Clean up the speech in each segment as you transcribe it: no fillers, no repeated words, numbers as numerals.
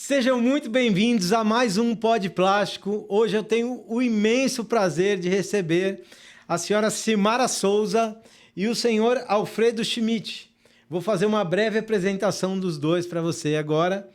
Sejam muito bem-vindos a mais um Pod Plástico. Hoje eu tenho o imenso prazer de receber a senhora Simara Souza e o senhor Alfredo Schmidt. Vou fazer uma breve apresentação dos dois para você agora,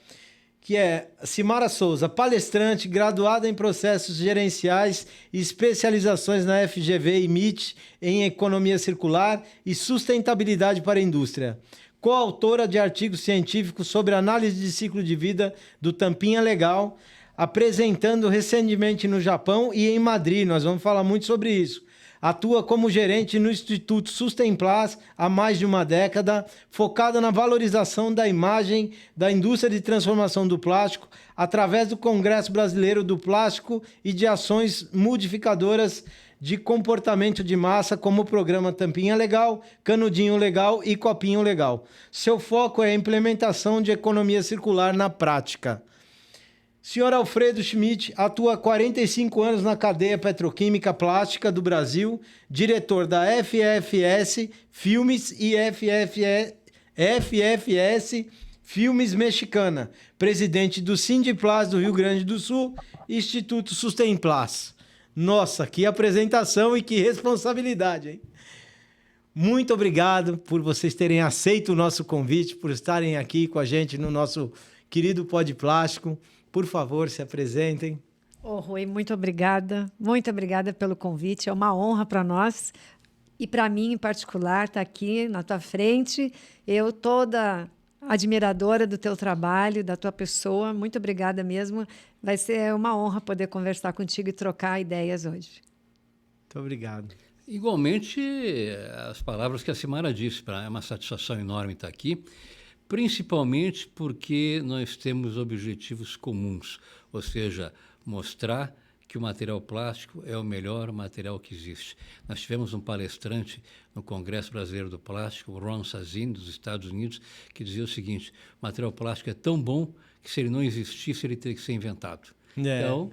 que é Simara Souza, palestrante, graduada em processos gerenciais e especializações na FGV e MIT em economia circular e sustentabilidade para a indústria. Coautora de artigos científicos sobre análise de ciclo de vida do Tampinha Legal, apresentando recentemente no Japão e em Madrid. Nós vamos falar muito sobre isso. Atua como gerente no Instituto Sustemplas há mais de uma década, focada na valorização da imagem da indústria de transformação do plástico através do Congresso Brasileiro do Plástico e de ações modificadoras de comportamento de massa, como o programa Tampinha Legal, Canudinho Legal e Copinho Legal. Seu foco é a implementação de economia circular na prática. Senhor Alfredo Schmidt atua há 45 anos na cadeia petroquímica plástica do Brasil, diretor da FFS Filmes e FFS Filmes Mexicana, presidente do Sindiplas do Rio Grande do Sul e Instituto Sustemplas. Nossa, que apresentação e que responsabilidade, hein? Muito obrigado por vocês terem aceito o nosso convite, por estarem aqui com a gente no nosso querido Pod Plástico. Por favor, se apresentem. Rui, muito obrigada pelo convite. É uma honra para nós e para mim em particular estar aqui na tua frente. Eu toda admiradora do teu trabalho, da tua pessoa. Muito obrigada mesmo. Vai ser uma honra poder conversar contigo e trocar ideias hoje. Muito obrigado. Igualmente, as palavras que a Simara disse, é uma satisfação enorme estar aqui, principalmente porque nós temos objetivos comuns, ou seja, mostrar que o material plástico é o melhor material que existe. Nós tivemos um palestrante no Congresso Brasileiro do Plástico, o Ron Sazin, dos Estados Unidos, que dizia o seguinte: o material plástico é tão bom que, se ele não existisse, ele teria que ser inventado. Então,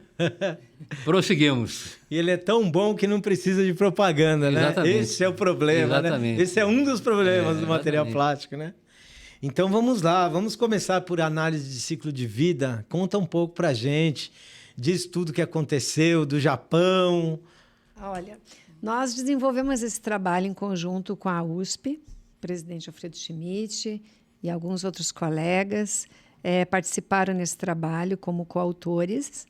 prosseguimos. E ele é tão bom que não precisa de propaganda, né? Exatamente. Esse é o problema, né? Esse é um dos problemas do material plástico, né? Então vamos lá, vamos começar por análise de ciclo de vida. Conta um pouco pra gente disso tudo que aconteceu, do Japão. Olha, nós desenvolvemos esse trabalho em conjunto com a USP, o presidente Alfredo Schmidt e alguns outros colegas participaram nesse trabalho como coautores,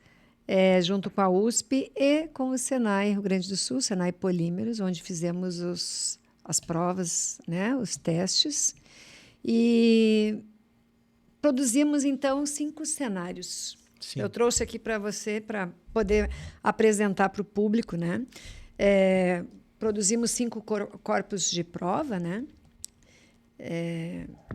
junto com a USP e com o Senai Rio Grande do Sul, Senai Polímeros, onde fizemos as provas, né, os testes. E produzimos, então, 5 cenários. Sim. Eu trouxe aqui para você, para poder apresentar para o público, né? Produzimos 5 corpos de prova, né?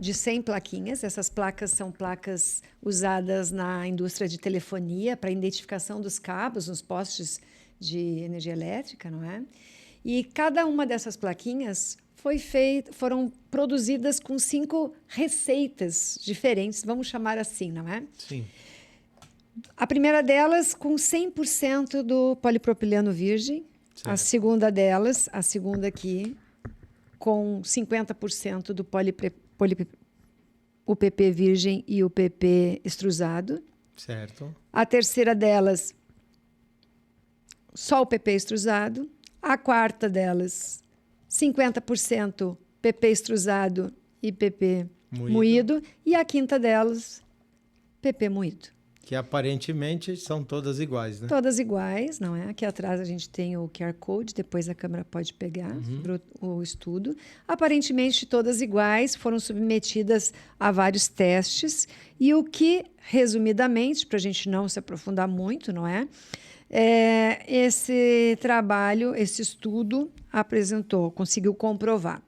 De 100 plaquinhas. Essas placas são placas usadas na indústria de telefonia para identificação dos cabos nos postes de energia elétrica, não é? E cada uma dessas plaquinhas foram produzidas com 5 receitas diferentes, vamos chamar assim, não é? Sim. A primeira delas com 100% do polipropileno virgem, certo. A segunda delas, a segunda aqui, com 50% do o PP virgem e o PP extrusado. Certo. A terceira delas, só o PP extrusado. A quarta delas, 50% PP extrusado e PP moído. E a quinta delas, PP moído. Que aparentemente são todas iguais, né? Todas iguais, não é? Aqui atrás a gente tem o QR Code, depois a câmera pode pegar sobre o estudo. Aparentemente todas iguais, foram submetidas a vários testes. E o que, resumidamente, para a gente não se aprofundar muito, não é? Esse trabalho, esse estudo conseguiu comprovar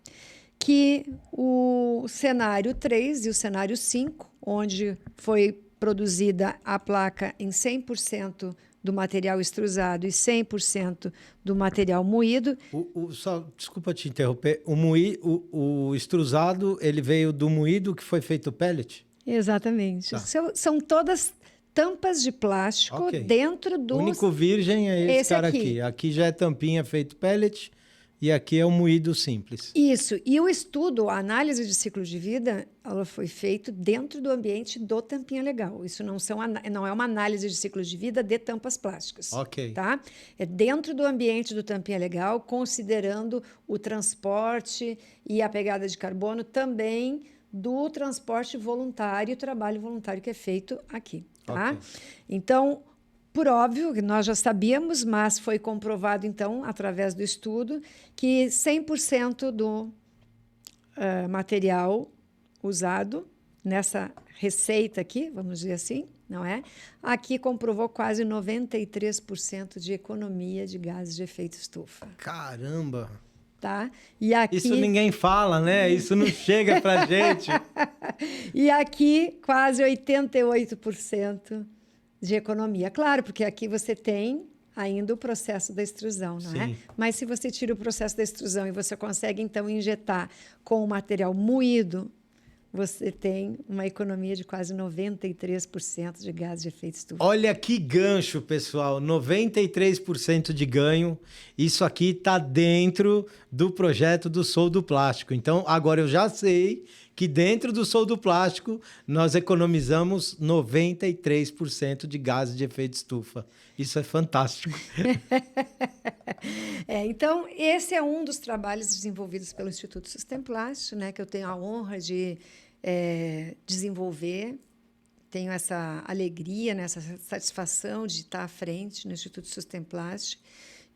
que o cenário 3 e o cenário 5, onde foi produzida a placa em 100% do material extrusado e 100% do material moído. Desculpa te interromper, o extrusado ele veio do moído que foi feito pellet? Exatamente. Tá. São todas tampas de plástico dentro do... O único virgem é esse cara aqui. Aqui já é tampinha feito pellet, e aqui é o moído simples. Isso. E o estudo, a análise de ciclo de vida, ela foi feita dentro do ambiente do Tampinha Legal. Isso não é uma análise de ciclo de vida de tampas plásticas. Ok. Tá? É dentro do ambiente do Tampinha Legal, considerando o transporte e a pegada de carbono também do transporte voluntário, o trabalho voluntário que é feito aqui. Tá? Ok. Então, por óbvio, que nós já sabíamos, mas foi comprovado, então, através do estudo, que 100% do material usado nessa receita aqui, vamos dizer assim, não é? Aqui comprovou quase 93% de economia de gases de efeito estufa. Caramba! Tá? E aqui... Isso ninguém fala, né? Isso não chega pra gente. E aqui, quase 88% de economia. Claro, porque aqui você tem ainda o processo da extrusão, não é? Sim. Mas se você tira o processo da extrusão e você consegue, então, injetar com o material moído, você tem uma economia de quase 93% de gases de efeito estufa. Olha que gancho, pessoal. 93% de ganho. Isso aqui está dentro do projeto do Sou do Plástico. Então, agora eu já sei que dentro do Sou do Plástico nós economizamos 93% de gases de efeito estufa. Isso é fantástico. Então, esse é um dos trabalhos desenvolvidos pelo Instituto Sustemplast, né, que eu tenho a honra de desenvolver. Tenho essa alegria, né, essa satisfação de estar à frente no Instituto Sustemplast,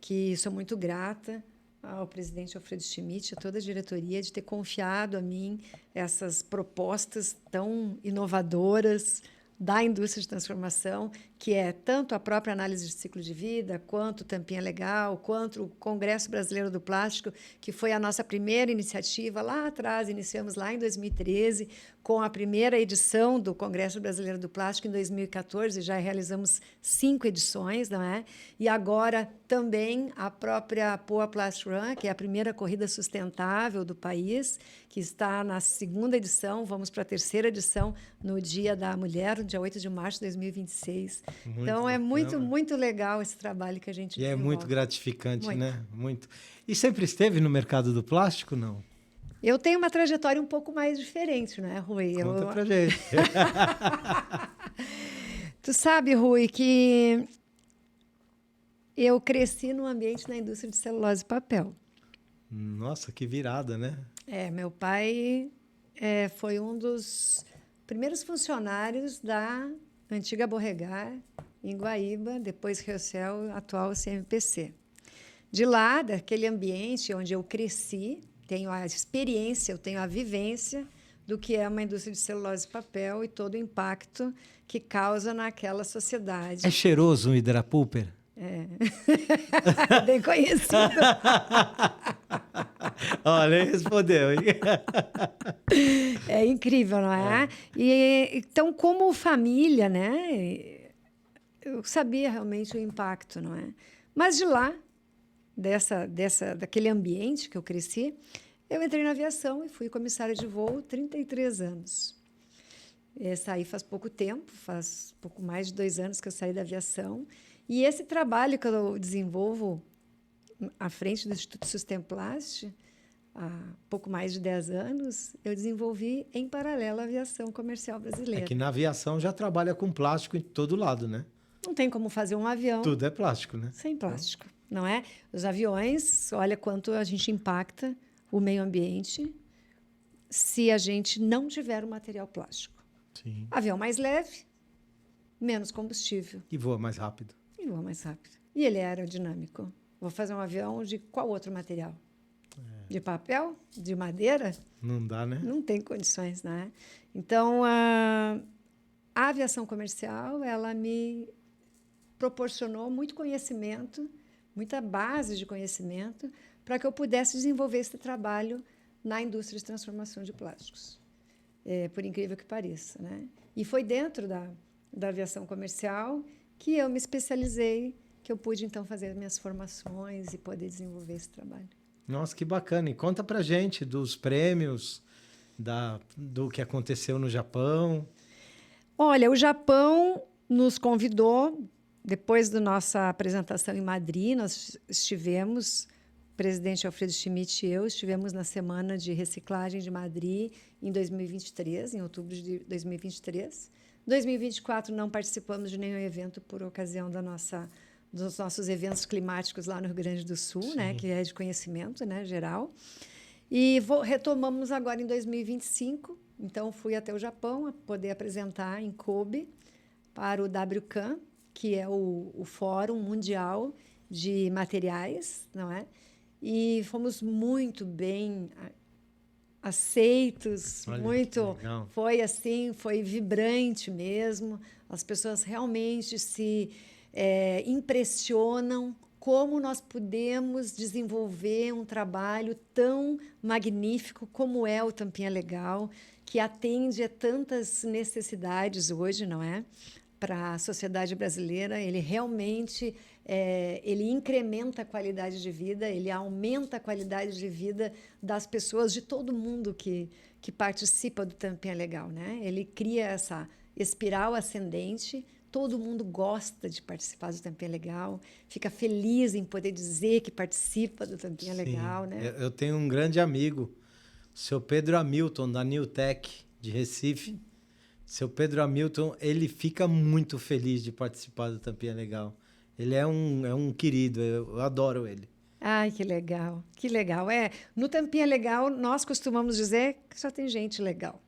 que sou muito grata ao presidente Alfredo Schmidt, a toda a diretoria, de ter confiado a mim essas propostas tão inovadoras da indústria de transformação, que é tanto a própria análise de ciclo de vida, quanto o Tampinha Legal, quanto o Congresso Brasileiro do Plástico, que foi a nossa primeira iniciativa lá atrás, iniciamos lá em 2013, com a primeira edição do Congresso Brasileiro do Plástico em 2014, já realizamos 5 edições, não é? E agora também a própria Poa Plastic Run, que é a primeira corrida sustentável do país, que está na 2ª edição, vamos para a 3ª edição no Dia da Mulher, no dia 8 de março de 2026. Muito então, é bacana. muito legal esse trabalho que a gente E é desenvolve. muito gratificante, Muito. né? Muito. E sempre esteve no mercado do plástico, não? Eu tenho uma trajetória um pouco mais diferente, né, Rui? Conta pra gente. Tu sabe, Rui, que eu cresci num ambiente na indústria de celulose e papel. Nossa, que virada, né? Meu pai foi um dos primeiros funcionários da antiga Borregar, em Guaíba, depois Riocel, atual CMPC. De lá, daquele ambiente onde eu cresci, tenho a experiência, eu tenho a vivência do que é uma indústria de celulose e papel e todo o impacto que causa naquela sociedade. É cheiroso o Hidrapulper? Bem conhecido. Olha, ele respondeu. Hein? É incrível, não é? Então, como família, né, eu sabia realmente o impacto, não é? Mas de lá, daquele ambiente que eu cresci, eu entrei na aviação e fui comissária de voo 33 anos. Saí faz pouco tempo, faz pouco mais de 2 anos que eu saí da aviação. E esse trabalho que eu desenvolvo à frente do Instituto Sustemplast, há pouco mais de 10 anos, eu desenvolvi em paralelo à aviação comercial brasileira. É que na aviação já trabalha com plástico em todo lado, né? Não tem como fazer um avião Tudo é plástico, né? sem plástico, não é? Os aviões, olha quanto a gente impacta o meio ambiente se a gente não tiver o material plástico. Sim. Avião mais leve, menos combustível. E voa mais rápido. E voa mais rápido. E ele é aerodinâmico. Vou fazer um avião de qual outro material? De papel? De madeira? Não dá, né? Não tem condições, né? Então, a aviação comercial, ela me proporcionou muito conhecimento, muita base de conhecimento, para que eu pudesse desenvolver esse trabalho na indústria de transformação de plásticos, por incrível que pareça, né? E foi dentro da aviação comercial que eu me especializei, que eu pude, então, fazer minhas formações e poder desenvolver esse trabalho. Nossa, que bacana. E conta pra gente dos prêmios, do que aconteceu no Japão. Olha, o Japão nos convidou, depois da nossa apresentação em Madrid, nós estivemos presidente Alfredo Schmidt e eu estivemos na Semana de Reciclagem de Madrid em 2023, em outubro de 2023. Em 2024 não participamos de nenhum evento por ocasião dos nossos eventos climáticos lá no Rio Grande do Sul, né, que é de conhecimento, né, geral. E retomamos agora em 2025. Então, fui até o Japão a poder apresentar em Kobe para o WCAM, que é o Fórum Mundial de Materiais, não é? E fomos muito bem aceitos, Olha, muito, legal. foi vibrante mesmo. As pessoas realmente se impressionam como nós podemos desenvolver um trabalho tão magnífico como é o Tampinha Legal, que atende a tantas necessidades hoje, não é? Para a sociedade brasileira, ele realmente ele incrementa a qualidade de vida, ele aumenta a qualidade de vida das pessoas, de todo mundo que participa do Tampinha Legal, né? Ele cria essa espiral ascendente. Todo mundo gosta de participar do Tampinha Legal, fica feliz em poder dizer que participa do Tampinha Legal, né? Eu tenho um grande amigo, o seu Pedro Hamilton, da Newtek, de Recife. Seu Pedro Hamilton, ele fica muito feliz de participar do Tampinha Legal. Ele é um querido, eu adoro ele. Ai, que legal, que legal. No Tampinha Legal, nós costumamos dizer que só tem gente legal,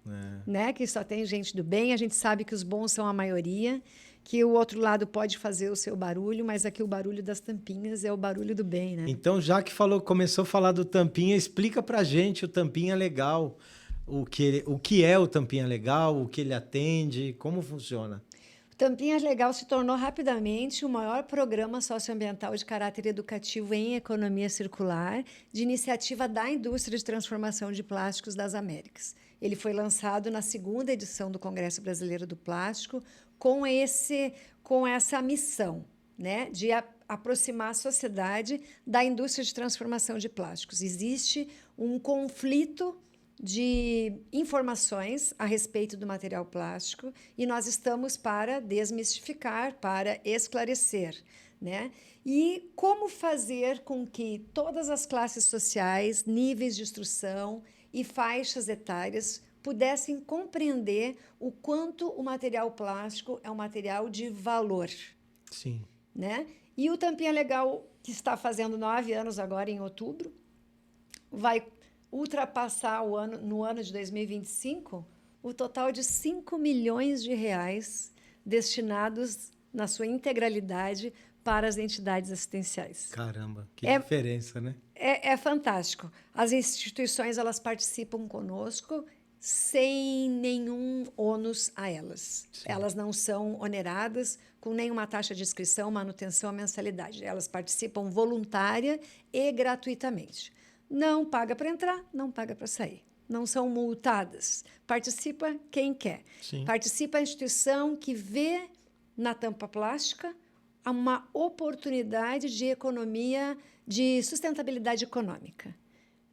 né? Que só tem gente do bem. A gente sabe que os bons são a maioria, que o outro lado pode fazer o seu barulho, mas aqui o barulho das tampinhas é o barulho do bem, né? Então, já que começou a falar do Tampinha, explica pra gente o Tampinha Legal. O que é o Tampinha Legal, o que ele atende, como funciona? O Tampinha Legal se tornou rapidamente o maior programa socioambiental de caráter educativo em economia circular, de iniciativa da indústria de transformação de plásticos das Américas. Ele foi lançado na 2ª edição do Congresso Brasileiro do Plástico, com essa missão, né, de aproximar a sociedade da indústria de transformação de plásticos. Existe um conflito de informações a respeito do material plástico e nós estamos para desmistificar, para esclarecer, né? E como fazer com que todas as classes sociais, níveis de instrução e faixas etárias pudessem compreender o quanto o material plástico é um material de valor. Sim. Né? E o Tampinha Legal, que está fazendo 9 anos agora, em outubro, vai ultrapassar no ano de 2025 o total de 5 milhões de reais destinados, na sua integralidade, para as entidades assistenciais. Caramba, que diferença, né? É fantástico. As instituições, elas participam conosco sem nenhum ônus a elas. Sim. Elas não são oneradas com nenhuma taxa de inscrição, manutenção ou mensalidade. Elas participam voluntária e gratuitamente. Não paga para entrar, não paga para sair. Não são multadas. Participa quem quer. Sim. Participa a instituição que vê na tampa plástica uma oportunidade de economia, de sustentabilidade econômica.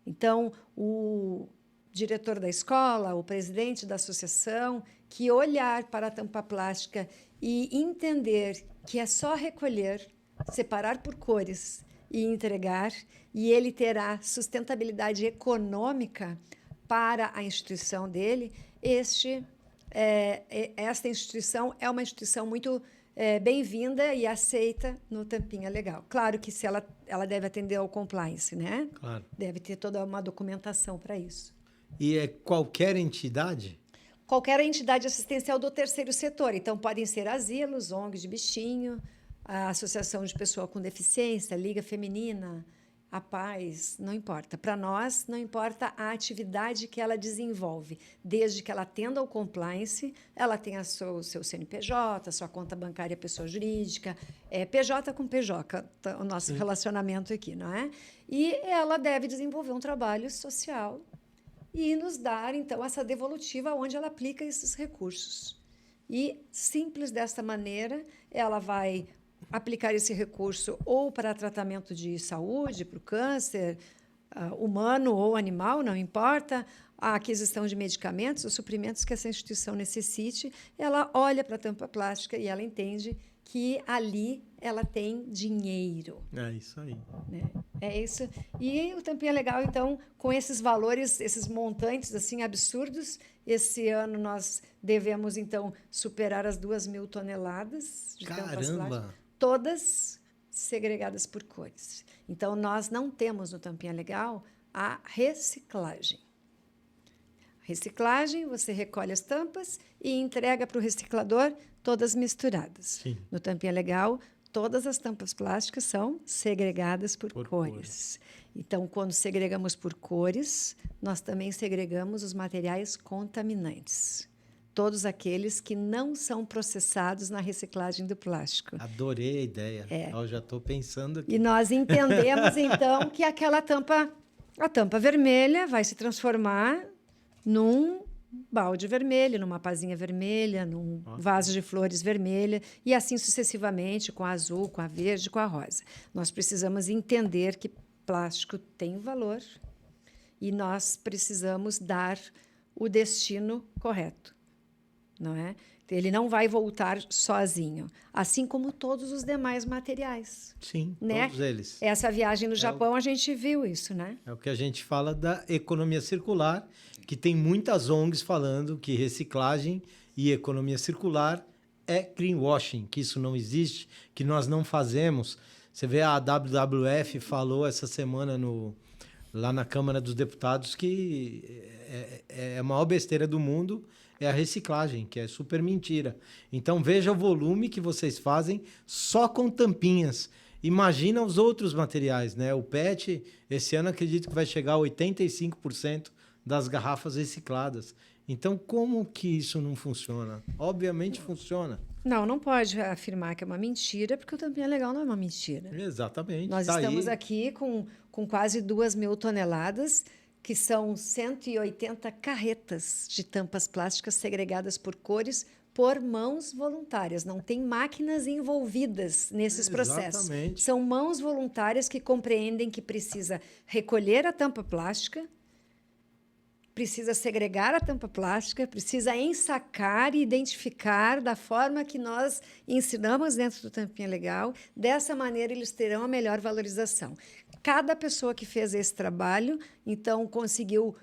Então, o diretor da escola, o presidente da associação, que olhar para a tampa plástica e entender que é só recolher, separar por cores e entregar, e ele terá sustentabilidade econômica para a instituição dele, esta instituição é uma instituição muito bem-vinda e aceita no Tampinha Legal. Claro que ela deve atender ao compliance, né? Claro. Deve ter toda uma documentação para isso. E é qualquer entidade? Qualquer entidade assistencial do terceiro setor. Então, podem ser asilos, ONGs de bichinho, a Associação de Pessoa com Deficiência, Liga Feminina, a Paz, não importa. Para nós, não importa a atividade que ela desenvolve, desde que ela atenda ao compliance, ela tenha o seu CNPJ, sua conta bancária pessoa jurídica, PJ com PJ, o nosso relacionamento aqui, não é? E ela deve desenvolver um trabalho social e nos dar, então, essa devolutiva onde ela aplica esses recursos. E, simples desta maneira, ela vai aplicar esse recurso ou para tratamento de saúde, para o câncer, humano ou animal, não importa, a aquisição de medicamentos, os suprimentos que essa instituição necessite, ela olha para a tampa plástica e ela entende que ali ela tem dinheiro. É isso aí. Né? É isso. E o Tampinha Legal, então, com esses valores, esses montantes assim absurdos, esse ano nós devemos, então, superar as 2.000 toneladas de tampas plásticas, todas segregadas por cores. Então, nós não temos no Tampinha Legal a reciclagem. Reciclagem, você recolhe as tampas e entrega para o reciclador todas misturadas. Sim. No Tampinha Legal, todas as tampas plásticas são segregadas por cores. Então, quando segregamos por cores, nós também segregamos os materiais contaminantes. Todos aqueles que não são processados na reciclagem do plástico. Adorei a ideia. Eu já estou pensando aqui. E nós entendemos, então, que aquela tampa, a tampa vermelha, vai se transformar num balde vermelho, numa pazinha vermelha, num vaso de flores vermelha, e assim sucessivamente, com a azul, com a verde, com a rosa. Nós precisamos entender que plástico tem valor e nós precisamos dar o destino correto, não é? Ele não vai voltar sozinho, assim como todos os demais materiais. Sim, né? todos eles. Essa viagem no Japão, a gente viu isso, né? É o que a gente fala da economia circular, que tem muitas ONGs falando que reciclagem e economia circular é greenwashing, que isso não existe, que nós não fazemos. Você vê, a WWF falou essa semana lá na Câmara dos Deputados que a maior besteira do mundo é a reciclagem, que é super mentira. Então, veja o volume que vocês fazem só com tampinhas. Imagina os outros materiais, né? O PET, esse ano, acredito que vai chegar a 85% das garrafas recicladas. Então, como que isso não funciona? Obviamente funciona. Não pode afirmar que é uma mentira, porque o Tampinha Legal não é uma mentira. Exatamente. Nós tá estamos aí. aqui com quase 2.000 toneladas, que são 180 carretas de tampas plásticas segregadas por cores por mãos voluntárias. Não tem máquinas envolvidas nesses processos. Exatamente. São mãos voluntárias que compreendem que precisa recolher a tampa plástica, precisa segregar a tampa plástica, precisa ensacar e identificar da forma que nós ensinamos dentro do Tampinha Legal. Dessa maneira, eles terão a melhor valorização. Cada pessoa que fez esse trabalho, então, conseguiu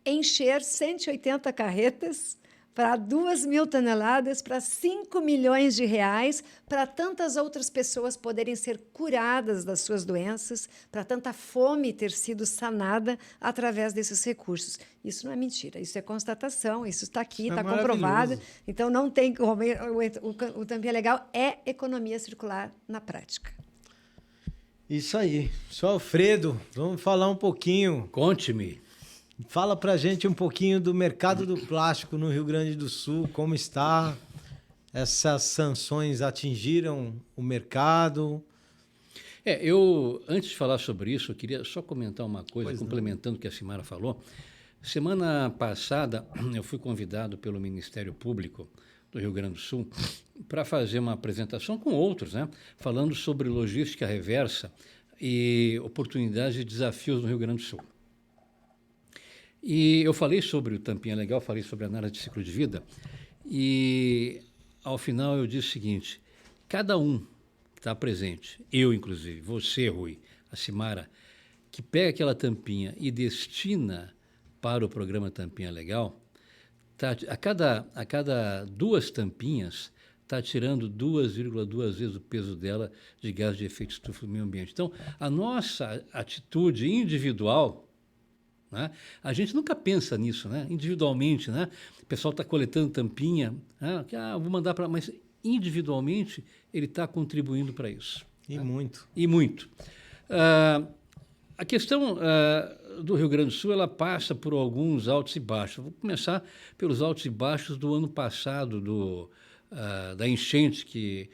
encher 180 carretas para 2.000 toneladas, para 5 milhões de reais, para tantas outras pessoas poderem ser curadas das suas doenças, para tanta fome ter sido sanada através desses recursos. Isso não é mentira, isso é constatação, isso está aqui, está comprovado. Então, não tem como. O Tampinha Legal é economia circular na prática. Isso aí. Sr. Alfredo, vamos falar um pouquinho. Conte-me. Fala pra gente um pouquinho do mercado do plástico no Rio Grande do Sul, como está? Essas sanções atingiram o mercado? Antes de falar sobre isso, eu queria só comentar uma coisa, complementando o que a Cimara falou. Semana passada, eu fui convidado pelo Ministério Público do Rio Grande do Sul para fazer uma apresentação com outros, né, falando sobre logística reversa e oportunidades e desafios no Rio Grande do Sul. E eu falei sobre o Tampinha Legal, falei sobre a análise de ciclo de vida, e ao final eu disse o seguinte: cada um que está presente, eu inclusive, você, Rui, a Cimara, que pega aquela tampinha e destina para o programa Tampinha Legal, a cada 2 tampinhas está tirando 2,2 vezes o peso dela de gás de efeito estufa do meio ambiente. Então, a nossa atitude individual, né? A gente nunca pensa nisso, né? Individualmente, né? O pessoal está coletando tampinha, né? Vou mandar para... Mas, individualmente, ele está contribuindo para isso. E muito. E muito. A questão do Rio Grande do Sul, ela passa por alguns altos e baixos. Vou começar pelos altos e baixos do ano passado, da enchente que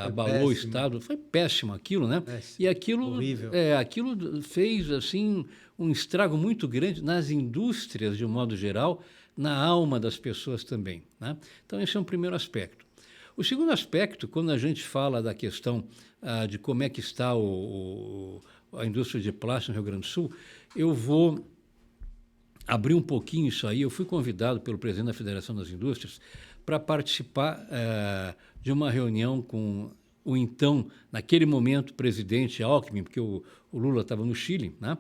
abalou o estado. Foi péssimo aquilo, né? Péssimo. E aquilo, horrível. Aquilo fez assim um estrago muito grande nas indústrias, de um modo geral, na alma das pessoas também, né? Então, esse é um primeiro aspecto. O segundo aspecto, quando a gente fala da questão de como é que está a indústria de plástico no Rio Grande do Sul, eu vou abrir um pouquinho isso aí. Eu fui convidado pelo presidente da Federação das Indústrias para participar de uma reunião com o então, naquele momento, presidente Alckmin, porque o Lula estava no Chile, né?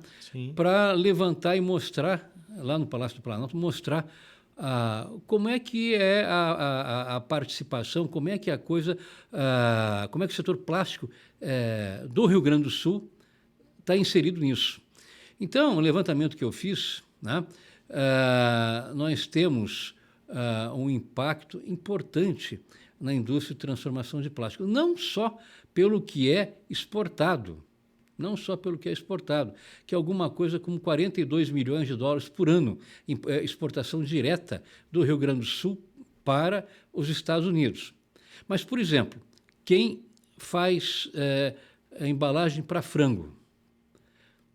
Para levantar e mostrar, lá no Palácio do Planalto, mostrar como é que é a participação, como é que a coisa, como é que o setor plástico do Rio Grande do Sul está inserido nisso. Então, o levantamento que eu fiz, né, nós temos um impacto importante na indústria de transformação de plástico, não só pelo que é exportado, que é alguma coisa como 42 milhões de dólares por ano em exportação direta do Rio Grande do Sul para os Estados Unidos. Mas, por exemplo, quem faz a embalagem para frango,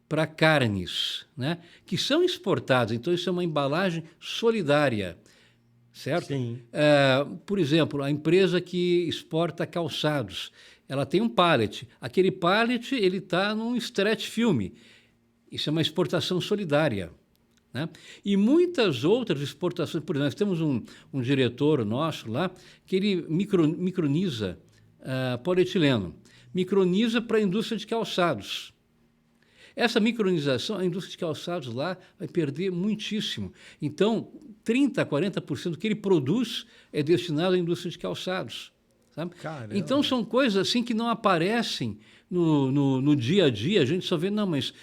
para carnes, né, que são exportadas, então isso é uma embalagem solidária, certo? Sim. Por exemplo, a empresa que exporta calçados, ela tem um pallet. Aquele pallet ele está num stretch film. Isso é uma exportação solidária, né? E muitas outras exportações. Por exemplo, nós temos um diretor nosso lá que ele microniza polietileno. Microniza para a indústria de calçados. Essa micronização, a indústria de calçados lá vai perder muitíssimo. Então, 30% a 40% do que ele produz é destinado à indústria de calçados. Sabe? Então, são coisas assim que não aparecem no dia a dia. A gente só vê, não, mas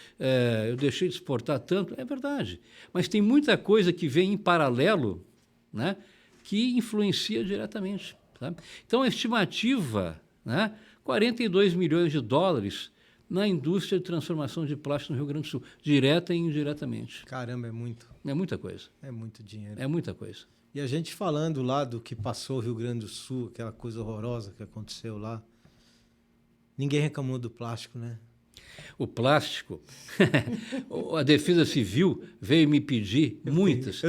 eu deixei de exportar tanto. É verdade. Mas tem muita coisa que vem em paralelo, né, que influencia diretamente. Sabe? Então, a estimativa, né, 42 milhões de dólares na indústria de transformação de plástico no Rio Grande do Sul, direta e indiretamente. Caramba, é muito. É muita coisa. É muito dinheiro. É muita coisa. E a gente falando lá do que passou o Rio Grande do Sul, aquela coisa horrorosa que aconteceu lá, ninguém reclamou do plástico, né? O plástico, a Defesa Civil veio me pedir muitas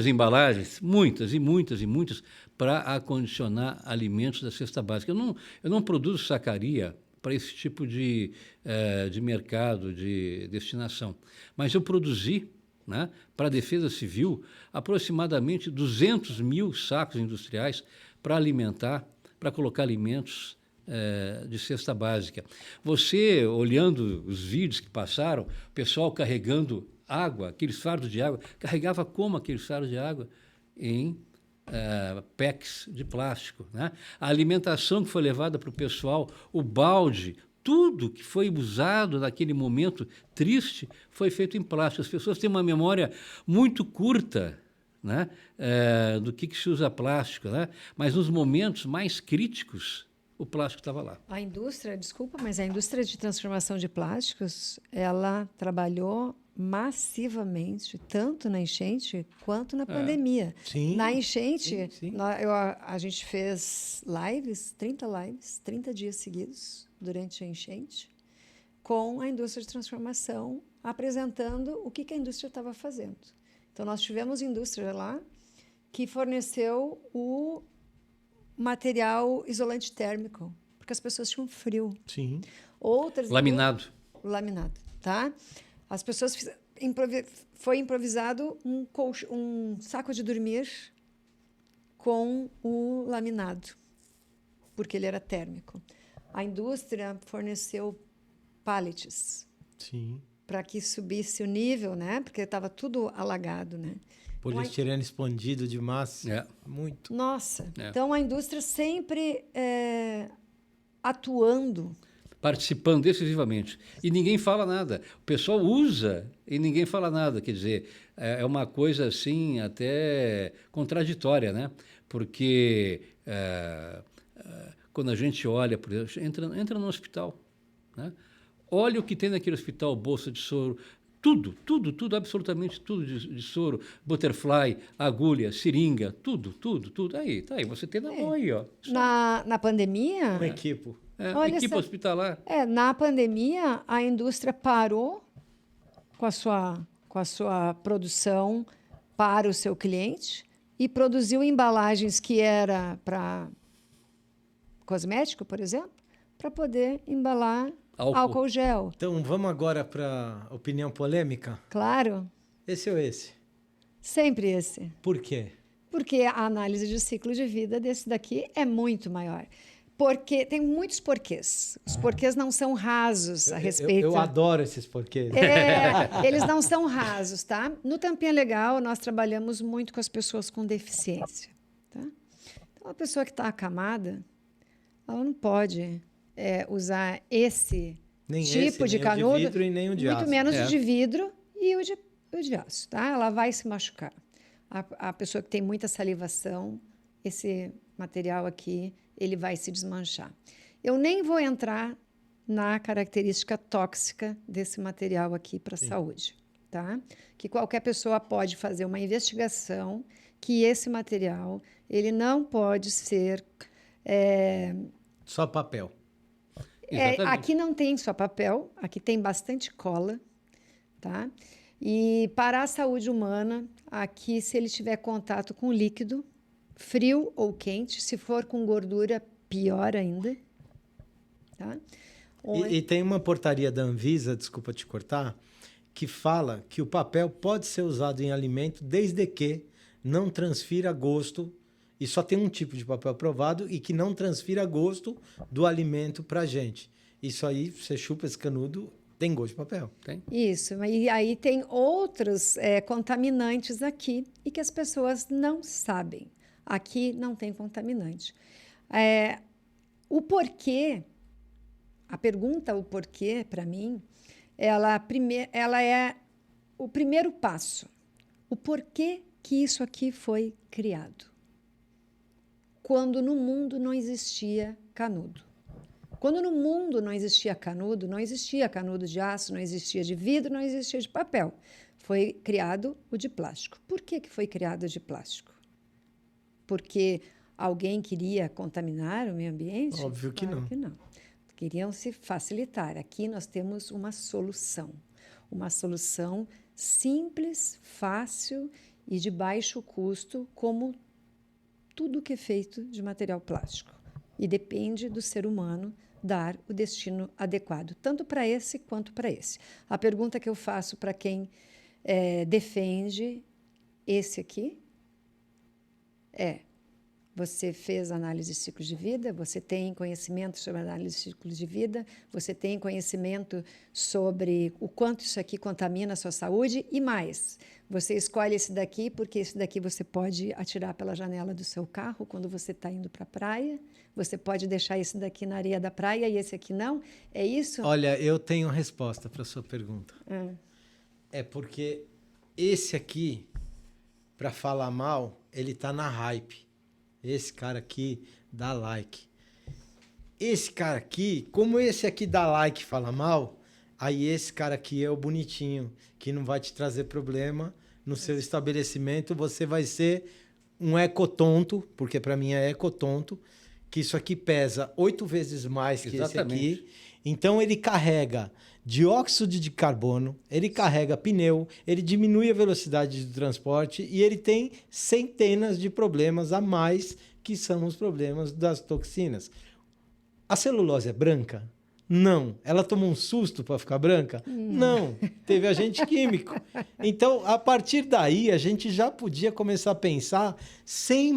embalagens, muitas, para acondicionar alimentos da cesta básica. Eu não produzo sacaria para esse tipo de mercado, de destinação. Mas eu produzi, né, para a Defesa Civil aproximadamente 200 mil sacos industriais para alimentar, para colocar alimentos de cesta básica. Você, olhando os vídeos que passaram, o pessoal carregando água, aqueles fardos de água, carregava como aqueles fardos de água? Em packs de plástico, né? A alimentação que foi levada para o pessoal, o balde, tudo que foi usado naquele momento triste foi feito em plástico. As pessoas têm uma memória muito curta, né, do que se usa plástico, né? Mas nos momentos mais críticos, o plástico estava lá. A indústria de transformação de plásticos, ela trabalhou massivamente, tanto na enchente quanto na pandemia. Sim. Na enchente, sim. A gente fez 30 dias seguidos durante a enchente, com a indústria de transformação, apresentando o que a indústria estava fazendo. Então, nós tivemos indústria lá que forneceu o material isolante térmico, porque as pessoas tinham frio. Sim. Outras Laminado, tá? As pessoas foi improvisado um saco de dormir com o laminado, porque ele era térmico. A indústria forneceu pallets. Sim. Para que subisse o nível, né? Porque estava tudo alagado, né? Poliestireno expandido de massa. Muito. Nossa. Então, a indústria sempre atuando. Participando decisivamente. E ninguém fala nada. O pessoal usa e ninguém fala nada. Quer dizer, é uma coisa assim até contraditória, né? Porque quando a gente olha, por exemplo, entra no hospital, né? Olha o que tem naquele hospital, bolsa de soro, tudo, absolutamente tudo de soro, butterfly, agulha, seringa, tudo. Aí, tá aí, você tem na mão aí, ó. Na pandemia... Um equipo. Equipe hospitalar. Na pandemia, a indústria parou com a sua produção para o seu cliente e produziu embalagens que era para cosmético, por exemplo, para poder embalar álcool gel. Então, vamos agora para a opinião polêmica? Claro. Esse ou esse? Sempre esse. Por quê? Porque a análise de ciclo de vida desse daqui é muito maior. Porque tem muitos porquês. Os porquês não são rasos a respeito. Eu adoro esses porquês. Eles não são rasos, tá? No Tampinha Legal, nós trabalhamos muito com as pessoas com deficiência. Tá? Então, a pessoa que está acamada, ela não pode usar esse nem tipo esse, de nem canudo, o de vidro e nem o de aço. muito menos o de vidro e o de aço. Tá? Ela vai se machucar. A pessoa que tem muita salivação, esse material aqui, ele vai se desmanchar. Eu nem vou entrar na característica tóxica desse material aqui para a saúde, tá? Que qualquer pessoa pode fazer uma investigação que esse material ele não pode ser só papel. Aqui não tem só papel, aqui tem bastante cola, tá? E para a saúde humana, aqui se ele tiver contato com líquido, frio ou quente, se for com gordura, pior ainda. Tá? E tem uma portaria da Anvisa, desculpa te cortar, que fala que o papel pode ser usado em alimento desde que não transfira gosto, e só tem um tipo de papel aprovado, e que não transfira gosto do alimento para a gente. Isso aí, você chupa esse canudo, tem gosto de papel. Tem. Isso, e aí tem outros contaminantes aqui, e que as pessoas não sabem. Aqui não tem contaminante. O porquê, a pergunta o porquê, para mim, ela é o primeiro passo. O porquê que isso aqui foi criado. Quando no mundo não existia canudo. Quando no mundo não existia canudo de aço, não existia de vidro, não existia de papel. Foi criado o de plástico. Por que foi criado o de plástico? Porque alguém queria contaminar o meio ambiente? Óbvio que não. Que não. Queriam se facilitar. Aqui nós temos uma solução simples, fácil e de baixo custo, como tudo que é feito de material plástico. E depende do ser humano dar o destino adequado, tanto para esse quanto para esse. A pergunta que eu faço para quem defende esse aqui você fez análise de ciclo de vida, você tem conhecimento sobre análise de ciclo de vida, você tem conhecimento sobre o quanto isso aqui contamina a sua saúde e mais. Você escolhe esse daqui porque esse daqui você pode atirar pela janela do seu carro quando você está indo para a praia, você pode deixar esse daqui na areia da praia e esse aqui não. É isso? Olha, eu tenho resposta para a sua pergunta. É porque esse aqui, para falar mal, ele está na hype. Esse cara aqui dá like. Esse cara aqui, como esse aqui dá like e fala mal, aí esse cara aqui é o bonitinho, que não vai te trazer problema no seu estabelecimento. Você vai ser um ecotonto, porque para mim é ecotonto, que isso aqui pesa 8 vezes mais que esse aqui. Então ele carrega dióxido de carbono, ele carrega pneu, ele diminui a velocidade do transporte e ele tem centenas de problemas a mais, que são os problemas das toxinas. A celulose é branca? Não. Ela tomou um susto para ficar branca? Não. Teve agente químico. Então, a partir daí, a gente já podia começar a pensar sem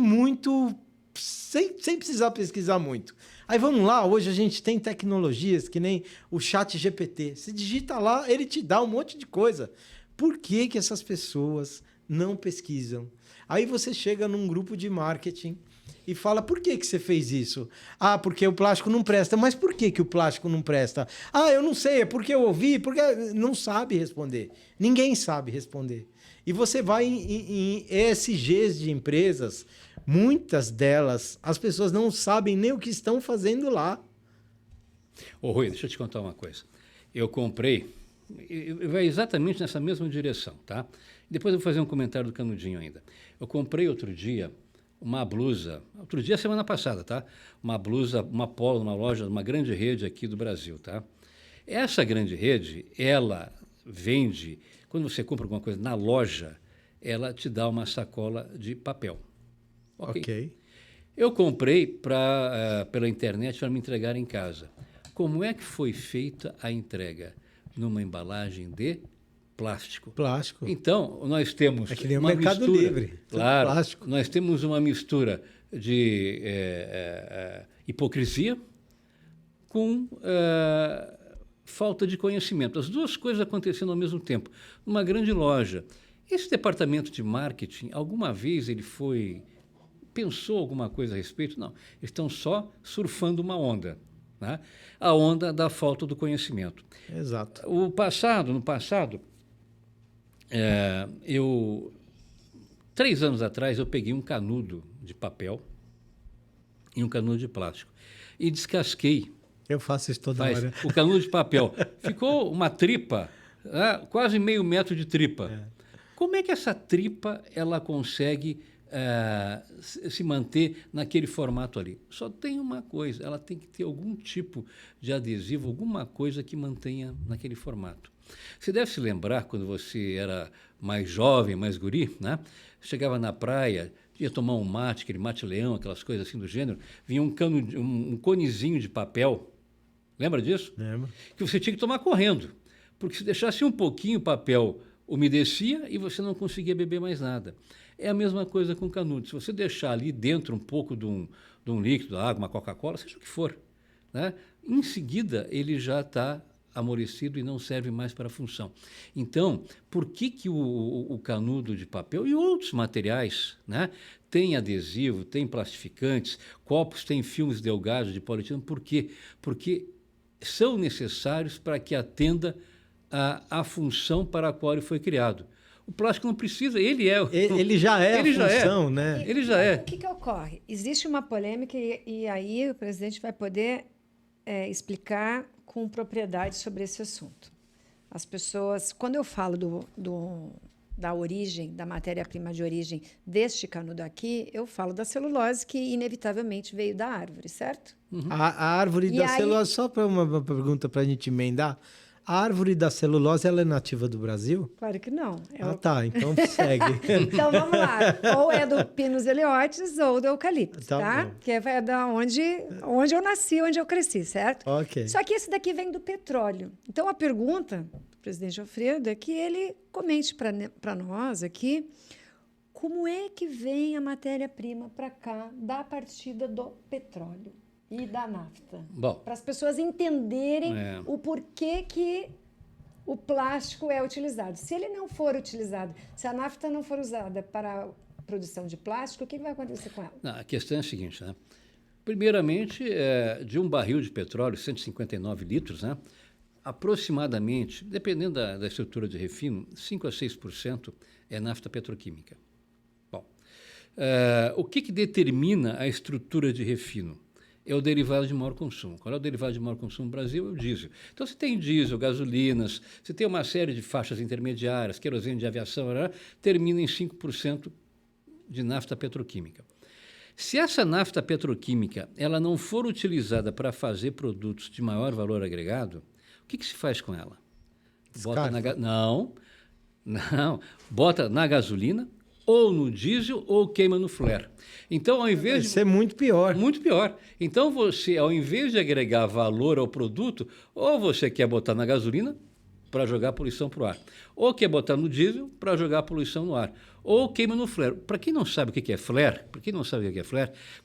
precisar pesquisar muito. Aí vamos lá, hoje a gente tem tecnologias que nem o ChatGPT. Você digita lá, ele te dá um monte de coisa. Por que que essas pessoas não pesquisam? Aí você chega num grupo de marketing e fala, por que que você fez isso? Ah, porque o plástico não presta. Mas por que que o plástico não presta? Ah, eu não sei, é porque eu ouvi, porque não sabe responder. Ninguém sabe responder. E você vai em ESGs de empresas, muitas delas, as pessoas não sabem nem o que estão fazendo lá. Ô, Rui, deixa eu te contar uma coisa. Eu comprei, vai exatamente nessa mesma direção, tá? Depois eu vou fazer um comentário do canudinho ainda. Eu comprei outro dia uma blusa, semana passada, tá? Uma blusa, uma polo, numa loja, uma grande rede aqui do Brasil, tá? Essa grande rede, ela vende, quando você compra alguma coisa na loja, ela te dá uma sacola de papel. Ok. Eu comprei pela internet para me entregar em casa. Como é que foi feita a entrega? Numa embalagem de plástico. Plástico. Então, nós temos É que nem o uma Mercado mistura, Livre, tudo claro, plástico. nós temos uma mistura de hipocrisia com falta de conhecimento. As duas coisas acontecendo ao mesmo tempo. Numa grande loja. Esse departamento de marketing, alguma vez ele pensou alguma coisa a respeito? Não. Eles estão só surfando uma onda. Né? A onda da falta do conhecimento. Exato. No passado, 3 anos atrás, eu peguei um canudo de papel e um canudo de plástico e descasquei. Eu faço isso toda hora. O canudo de papel. Ficou uma tripa, quase meio metro de tripa. Como é que essa tripa ela consegue se manter naquele formato ali? Só tem uma coisa, ela tem que ter algum tipo de adesivo, alguma coisa que mantenha naquele formato. Você deve se lembrar, quando você era mais jovem, mais guri, né? Chegava na praia, ia tomar um mate, aquele mate-leão, aquelas coisas assim do gênero, vinha um conezinho de papel, lembra disso? Lembro. Que você tinha que tomar correndo, porque se deixasse um pouquinho o papel umedecia e você não conseguia beber mais nada. É a mesma coisa com o canudo. Se você deixar ali dentro um pouco de um líquido, água, uma Coca-Cola, seja o que for, né? Em seguida ele já está amolecido e não serve mais para a função. Então, por que o canudo de papel e outros materiais, né, tem adesivo, tem plastificantes, copos têm filmes delgados de polietileno? Por quê? Porque são necessários para que atenda a função para a qual ele foi criado. O plástico não precisa, ele já é ele a função, né? Ele já é. O que ocorre? Existe uma polêmica e aí o presidente vai poder explicar com propriedade sobre esse assunto. As pessoas, quando eu falo da origem, da matéria-prima de origem deste canudo aqui, eu falo da celulose que inevitavelmente veio da árvore, certo? Uhum. A árvore da celulose, só para uma pergunta para a gente emendar, a árvore da celulose, ela é nativa do Brasil? Claro que não. Tá, então segue. Então vamos lá. Ou é do Pinus eleoides ou do eucalipto, tá? Que é da onde eu nasci, onde eu cresci, certo? Ok. Só que esse daqui vem do petróleo. Então a pergunta do presidente Alfredo é que ele comente para nós aqui como é que vem a matéria-prima para cá da partida do petróleo e da nafta. Para as pessoas entenderem o porquê que o plástico é utilizado. Se ele não for utilizado, se a nafta não for usada para a produção de plástico, o que vai acontecer com ela? Não, a questão é a seguinte, né? Primeiramente, de um barril de petróleo, 159 litros, né? Aproximadamente, dependendo da estrutura de refino, 5% a 6% é nafta petroquímica. Bom, o que determina a estrutura de refino? É o derivado de maior consumo. Qual é o derivado de maior consumo no Brasil? É o diesel. Então, você tem diesel, gasolinas, você tem uma série de faixas intermediárias, querosene de aviação, termina em 5% de nafta petroquímica. Se essa nafta petroquímica ela não for utilizada para fazer produtos de maior valor agregado, o que se faz com ela? Bota na gasolina, ou no diesel, ou queima no flare. Então, ao invés de... Isso é muito pior. Muito pior. Então, você, ao invés de agregar valor ao produto, ou você quer botar na gasolina para jogar a poluição para o ar, ou quer botar no diesel para jogar a poluição no ar, ou queima no flare. Para quem não sabe o que é flare,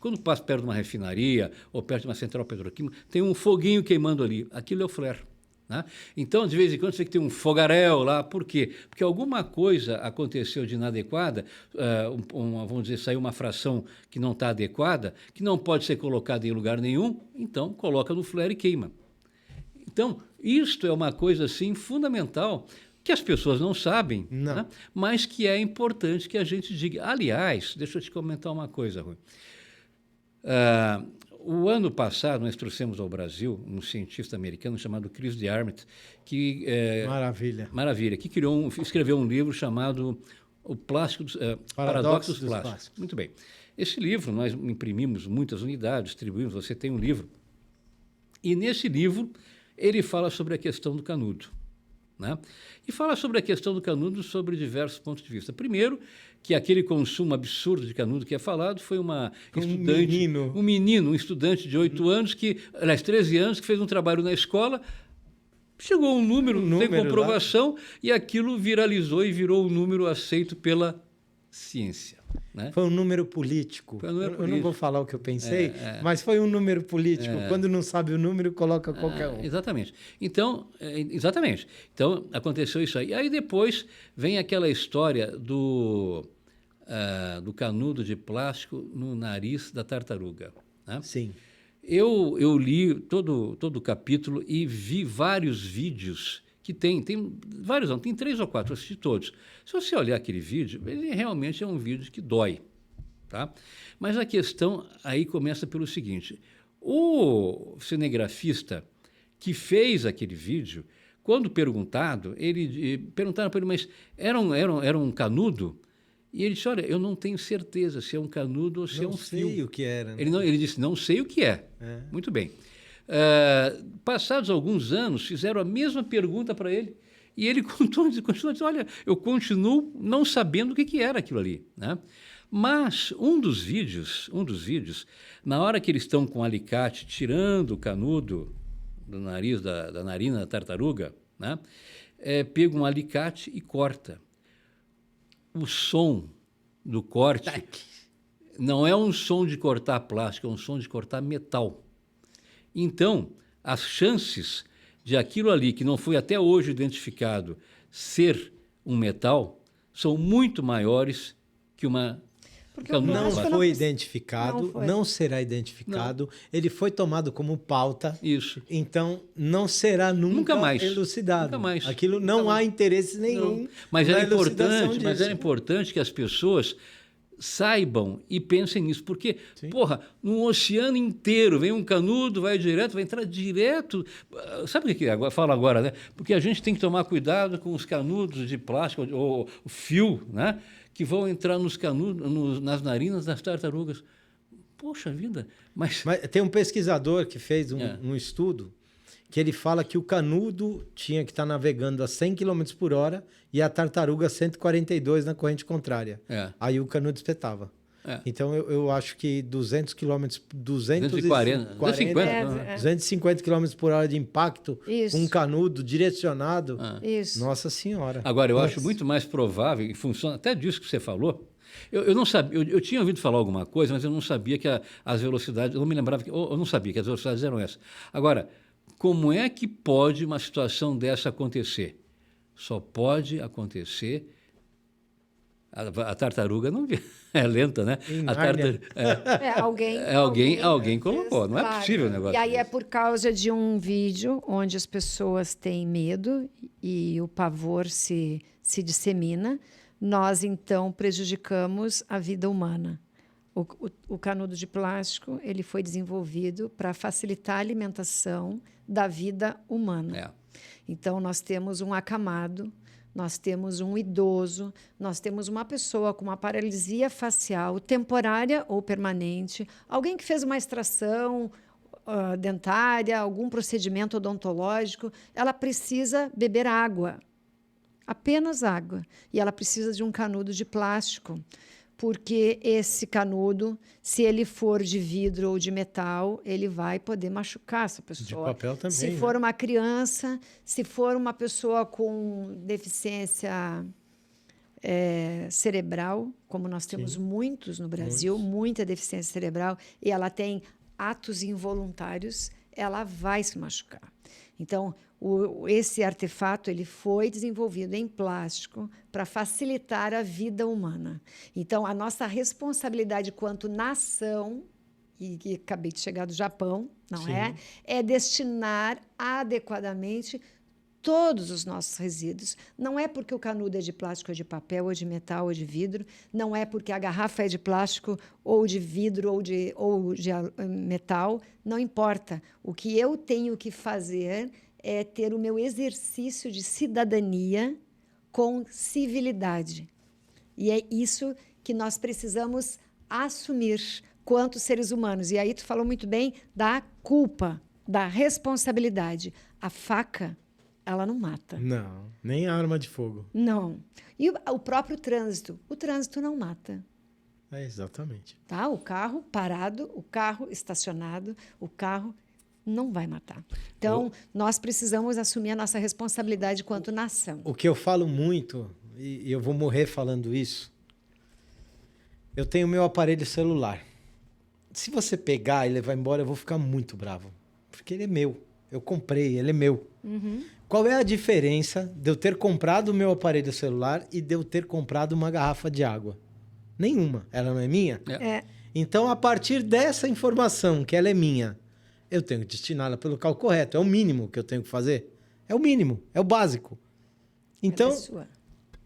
quando passa perto de uma refinaria ou perto de uma central petroquímica, tem um foguinho queimando ali. Aquilo é o flare. Né? Então, de vez em quando, você tem que ter um fogaréu lá. Por quê? Porque alguma coisa aconteceu de inadequada, vamos dizer, saiu uma fração que não está adequada, que não pode ser colocada em lugar nenhum, então coloca no flare e queima. Então, isto é uma coisa assim, fundamental, que as pessoas não sabem, né? Mas que é importante que a gente diga. Aliás, deixa eu te comentar uma coisa, Rui. O ano passado, nós trouxemos ao Brasil um cientista americano chamado Chris DeArmond, que maravilha, que escreveu um livro chamado O Plástico Paradoxo dos Plásticos. Muito bem. Esse livro nós imprimimos muitas unidades, distribuímos. Você tem um livro. E nesse livro ele fala sobre a questão do canudo, né? E fala sobre a questão do canudo sobre diversos pontos de vista. Primeiro, que aquele consumo absurdo de canudo que é falado foi uma menino. Um estudante de 8 anos, aliás, 13 anos, que fez um trabalho na escola, chegou um número sem comprovação, e aquilo viralizou e virou um número aceito pela ciência. Né? Foi um número político. Eu não vou falar o que eu pensei, mas foi um número político. Quando não sabe o número, coloca qualquer um. Exatamente. Então, aconteceu isso aí. Aí depois vem aquela história do canudo de plástico no nariz da tartaruga. Né? Sim. Eu li todo o capítulo e vi vários vídeos que tem vários, não, tem 3 ou 4, eu assisti todos. Se você olhar aquele vídeo, ele realmente é um vídeo que dói, tá? Mas a questão aí começa pelo seguinte: o cinegrafista que fez aquele vídeo, quando perguntaram para ele, mas era um canudo? E ele disse, olha, eu não tenho certeza se é um canudo ou se é um fio. Não sei o que era. Né? Ele disse, não sei o que é. Muito bem. Passados alguns anos, fizeram a mesma pergunta para ele, e ele continuou dizendo, olha, eu continuo não sabendo o que era aquilo ali. Né? Mas um dos vídeos, na hora que eles estão com o alicate tirando o canudo do nariz, da narina da tartaruga, né? Pega um alicate e corta. O som do corte não é um som de cortar plástico, é um som de cortar metal. Então, as chances de aquilo ali, que não foi até hoje identificado, ser um metal, são muito maiores que uma... Não foi identificado, não será identificado. Não. Ele foi tomado como pauta. Isso. Então, não será nunca mais elucidado. Nunca mais. Aquilo não há interesse nenhum. Mas era importante que as pessoas saibam e pensem nisso, porque, num oceano inteiro vem um canudo, vai entrar direto. Sabe o que eu falo agora, né? Porque a gente tem que tomar cuidado com os canudos de plástico, ou o fio, né? Que vão entrar nos canudos, nas narinas das tartarugas. Poxa vida! Mas tem um pesquisador que fez um estudo que ele fala que o canudo tinha que estar navegando a 100 km por hora e a tartaruga 142 na corrente contrária. Aí o canudo espetava. Então, eu acho que 200 km, 250 km por hora de impacto com um canudo direcionado. Nossa Senhora. Agora, eu acho muito mais provável, e funciona até disso que você falou. Eu não sabia, eu tinha ouvido falar alguma coisa, mas eu não sabia que as velocidades, eu não me lembrava, eu não sabia que as velocidades eram essas. Agora, como é que pode uma situação dessa acontecer? Só pode acontecer... A tartaruga não é lenta, né? Alguém colocou. Não é possível o negócio. E aí é por causa de um vídeo onde as pessoas têm medo e o pavor se dissemina. Nós, então, prejudicamos a vida humana. O canudo de plástico ele foi desenvolvido para facilitar a alimentação da vida humana. Então, nós temos um acamado, nós temos um idoso, nós temos uma pessoa com uma paralisia facial temporária ou permanente, alguém que fez uma extração dentária, algum procedimento odontológico, ela precisa beber água, apenas água, e ela precisa de um canudo de plástico, porque esse canudo, se ele for de vidro ou de metal, ele vai poder machucar essa pessoa. De papel também. Se for uma criança, se for uma pessoa com deficiência cerebral, como nós temos muitos no Brasil, muita deficiência cerebral, e ela tem atos involuntários, ela vai se machucar. Então, esse artefato ele foi desenvolvido em plástico para facilitar a vida humana. Então, a nossa responsabilidade quanto nação, e acabei de chegar do Japão, não é destinar adequadamente todos os nossos resíduos. Não é porque o canudo é de plástico ou de papel, ou de metal ou de vidro, não é porque a garrafa é de plástico ou de vidro ou de metal, não importa. O que eu tenho que fazer é ter o meu exercício de cidadania com civilidade. E é isso que nós precisamos assumir quanto seres humanos. E aí tu falou muito bem da culpa, da responsabilidade. A faca, ela não mata. Não, nem arma de fogo. Não. E o próprio trânsito? O trânsito não mata. É, exatamente. Tá? O carro parado, o carro estacionado, o carro não vai matar. Então, nós precisamos assumir a nossa responsabilidade quanto nação. O que eu falo muito, e eu vou morrer falando isso, eu tenho meu aparelho celular. Se você pegar e levar embora, eu vou ficar muito bravo. Porque ele é meu. Eu comprei, ele é meu. Uhum. Qual é a diferença de eu ter comprado o meu aparelho celular e de eu ter comprado uma garrafa de água? Nenhuma. Ela não é minha? É. Então, a partir dessa informação, que ela é minha, eu tenho que destiná-la pelo local correto. É o mínimo que eu tenho que fazer. É o mínimo, é o básico. Então, Ela é sua.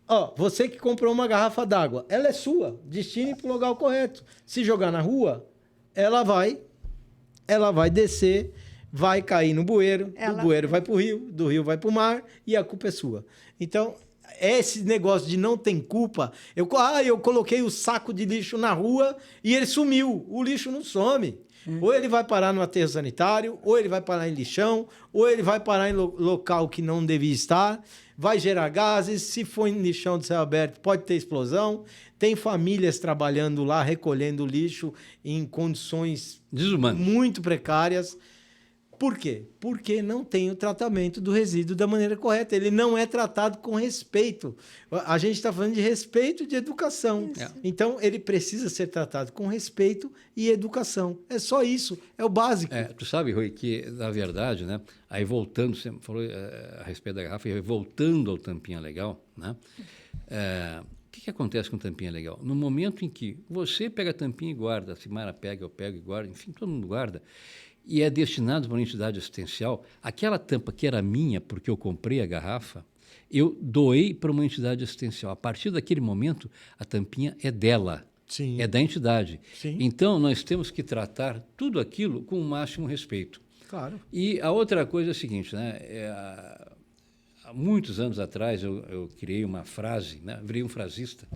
ó, você que comprou uma garrafa d'água, ela é sua. Destine para o lugar correto. Se jogar na rua, ela vai descer, vai cair no bueiro, do bueiro vai para o rio, do rio vai para o mar e a culpa é sua. Então, esse negócio de não tem culpa, eu coloquei o saco de lixo na rua e ele sumiu. O lixo não some. Ou ele vai parar no aterro sanitário, ou ele vai parar em lixão, ou ele vai parar em local que não devia estar, vai gerar gases. Se for em lixão de céu aberto, pode ter explosão. Tem famílias trabalhando lá, recolhendo lixo em condições desumanas, muito precárias. Por quê? Porque não tem o tratamento do resíduo da maneira correta. Ele não é tratado com respeito. A gente está falando de respeito e de educação. Então, ele precisa ser tratado com respeito e educação. É só isso. É o básico. Tu sabe, Rui, que, na verdade, né, aí voltando, você falou a respeito da garrafa, e voltando ao Tampinha Legal, né, o que acontece com Tampinha Legal? No momento em que você pega a tampinha e guarda, a Simara pega, eu pego e guardo, enfim, todo mundo guarda, e é destinado para uma entidade assistencial, aquela tampa que era minha, porque eu comprei a garrafa, eu doei para uma entidade assistencial. A partir daquele momento, a tampinha é dela, Sim. é da entidade. Sim. Então, nós temos que tratar tudo aquilo com o máximo respeito. Claro. E a outra coisa é a seguinte, né? Há muitos anos atrás, eu criei uma frase, né? Virei um frasista,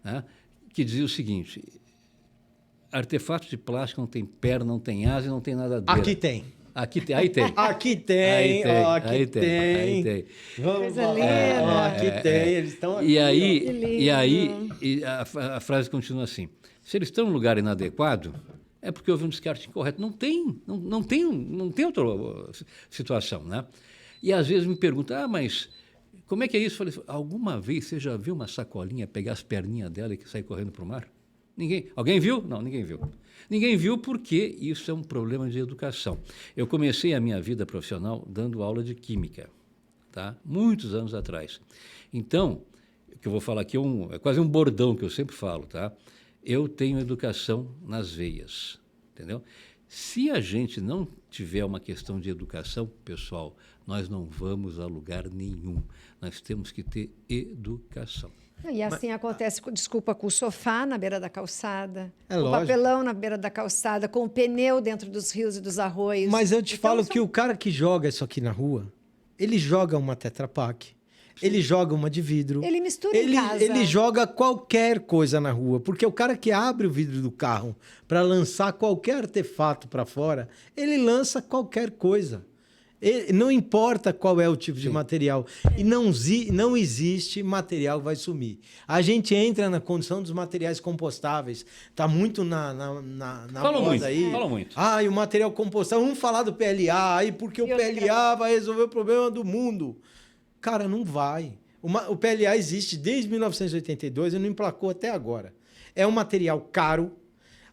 né? Que dizia o seguinte: artefatos de plástico não tem perna, não tem asa e não tem nadadeira. Aqui tem. Aqui tem, aí tem. Aqui tem, ó, aqui aí tem. Aí tem. Vamos Coisa lá. linda. Ó, aqui tem, eles estão aqui. E aí a frase continua assim: se eles estão em um lugar inadequado, é porque houve um descarte incorreto. Não tem outra situação, né? E às vezes me perguntam, mas como é que é isso? Eu falei, alguma vez você já viu uma sacolinha pegar as perninhas dela e sair correndo para o mar? Ninguém. Alguém viu? Não, ninguém viu. Ninguém viu porque isso é um problema de educação. Eu comecei a minha vida profissional dando aula de química, tá? Muitos anos atrás. Então, o que eu vou falar aqui é quase um bordão que eu sempre falo, tá? Eu tenho educação nas veias, entendeu? Se a gente não tiver uma questão de educação, pessoal, nós não vamos a lugar nenhum. Nós temos que ter educação. E assim acontece, desculpa, com o sofá na beira da calçada, É com o lógico. papelão na beira da calçada, com o pneu dentro dos rios e dos arroios. Mas eu te Então, falo que o cara que joga isso aqui na rua, ele joga uma Tetra Pak, ele joga uma de vidro. Ele mistura em casa. Ele joga qualquer coisa na rua, porque o cara que abre o vidro do carro para lançar qualquer artefato para fora, ele lança qualquer coisa. Não importa qual é o tipo de material. E não existe material que vai sumir. A gente entra na condição dos materiais compostáveis. Está muito na moda aí. Fala muito. Ah, e o material compostável. Vamos falar do PLA aí, porque o PLA vai resolver o problema do mundo. Cara, não vai. O PLA existe desde 1982 e não emplacou até agora. É um material caro.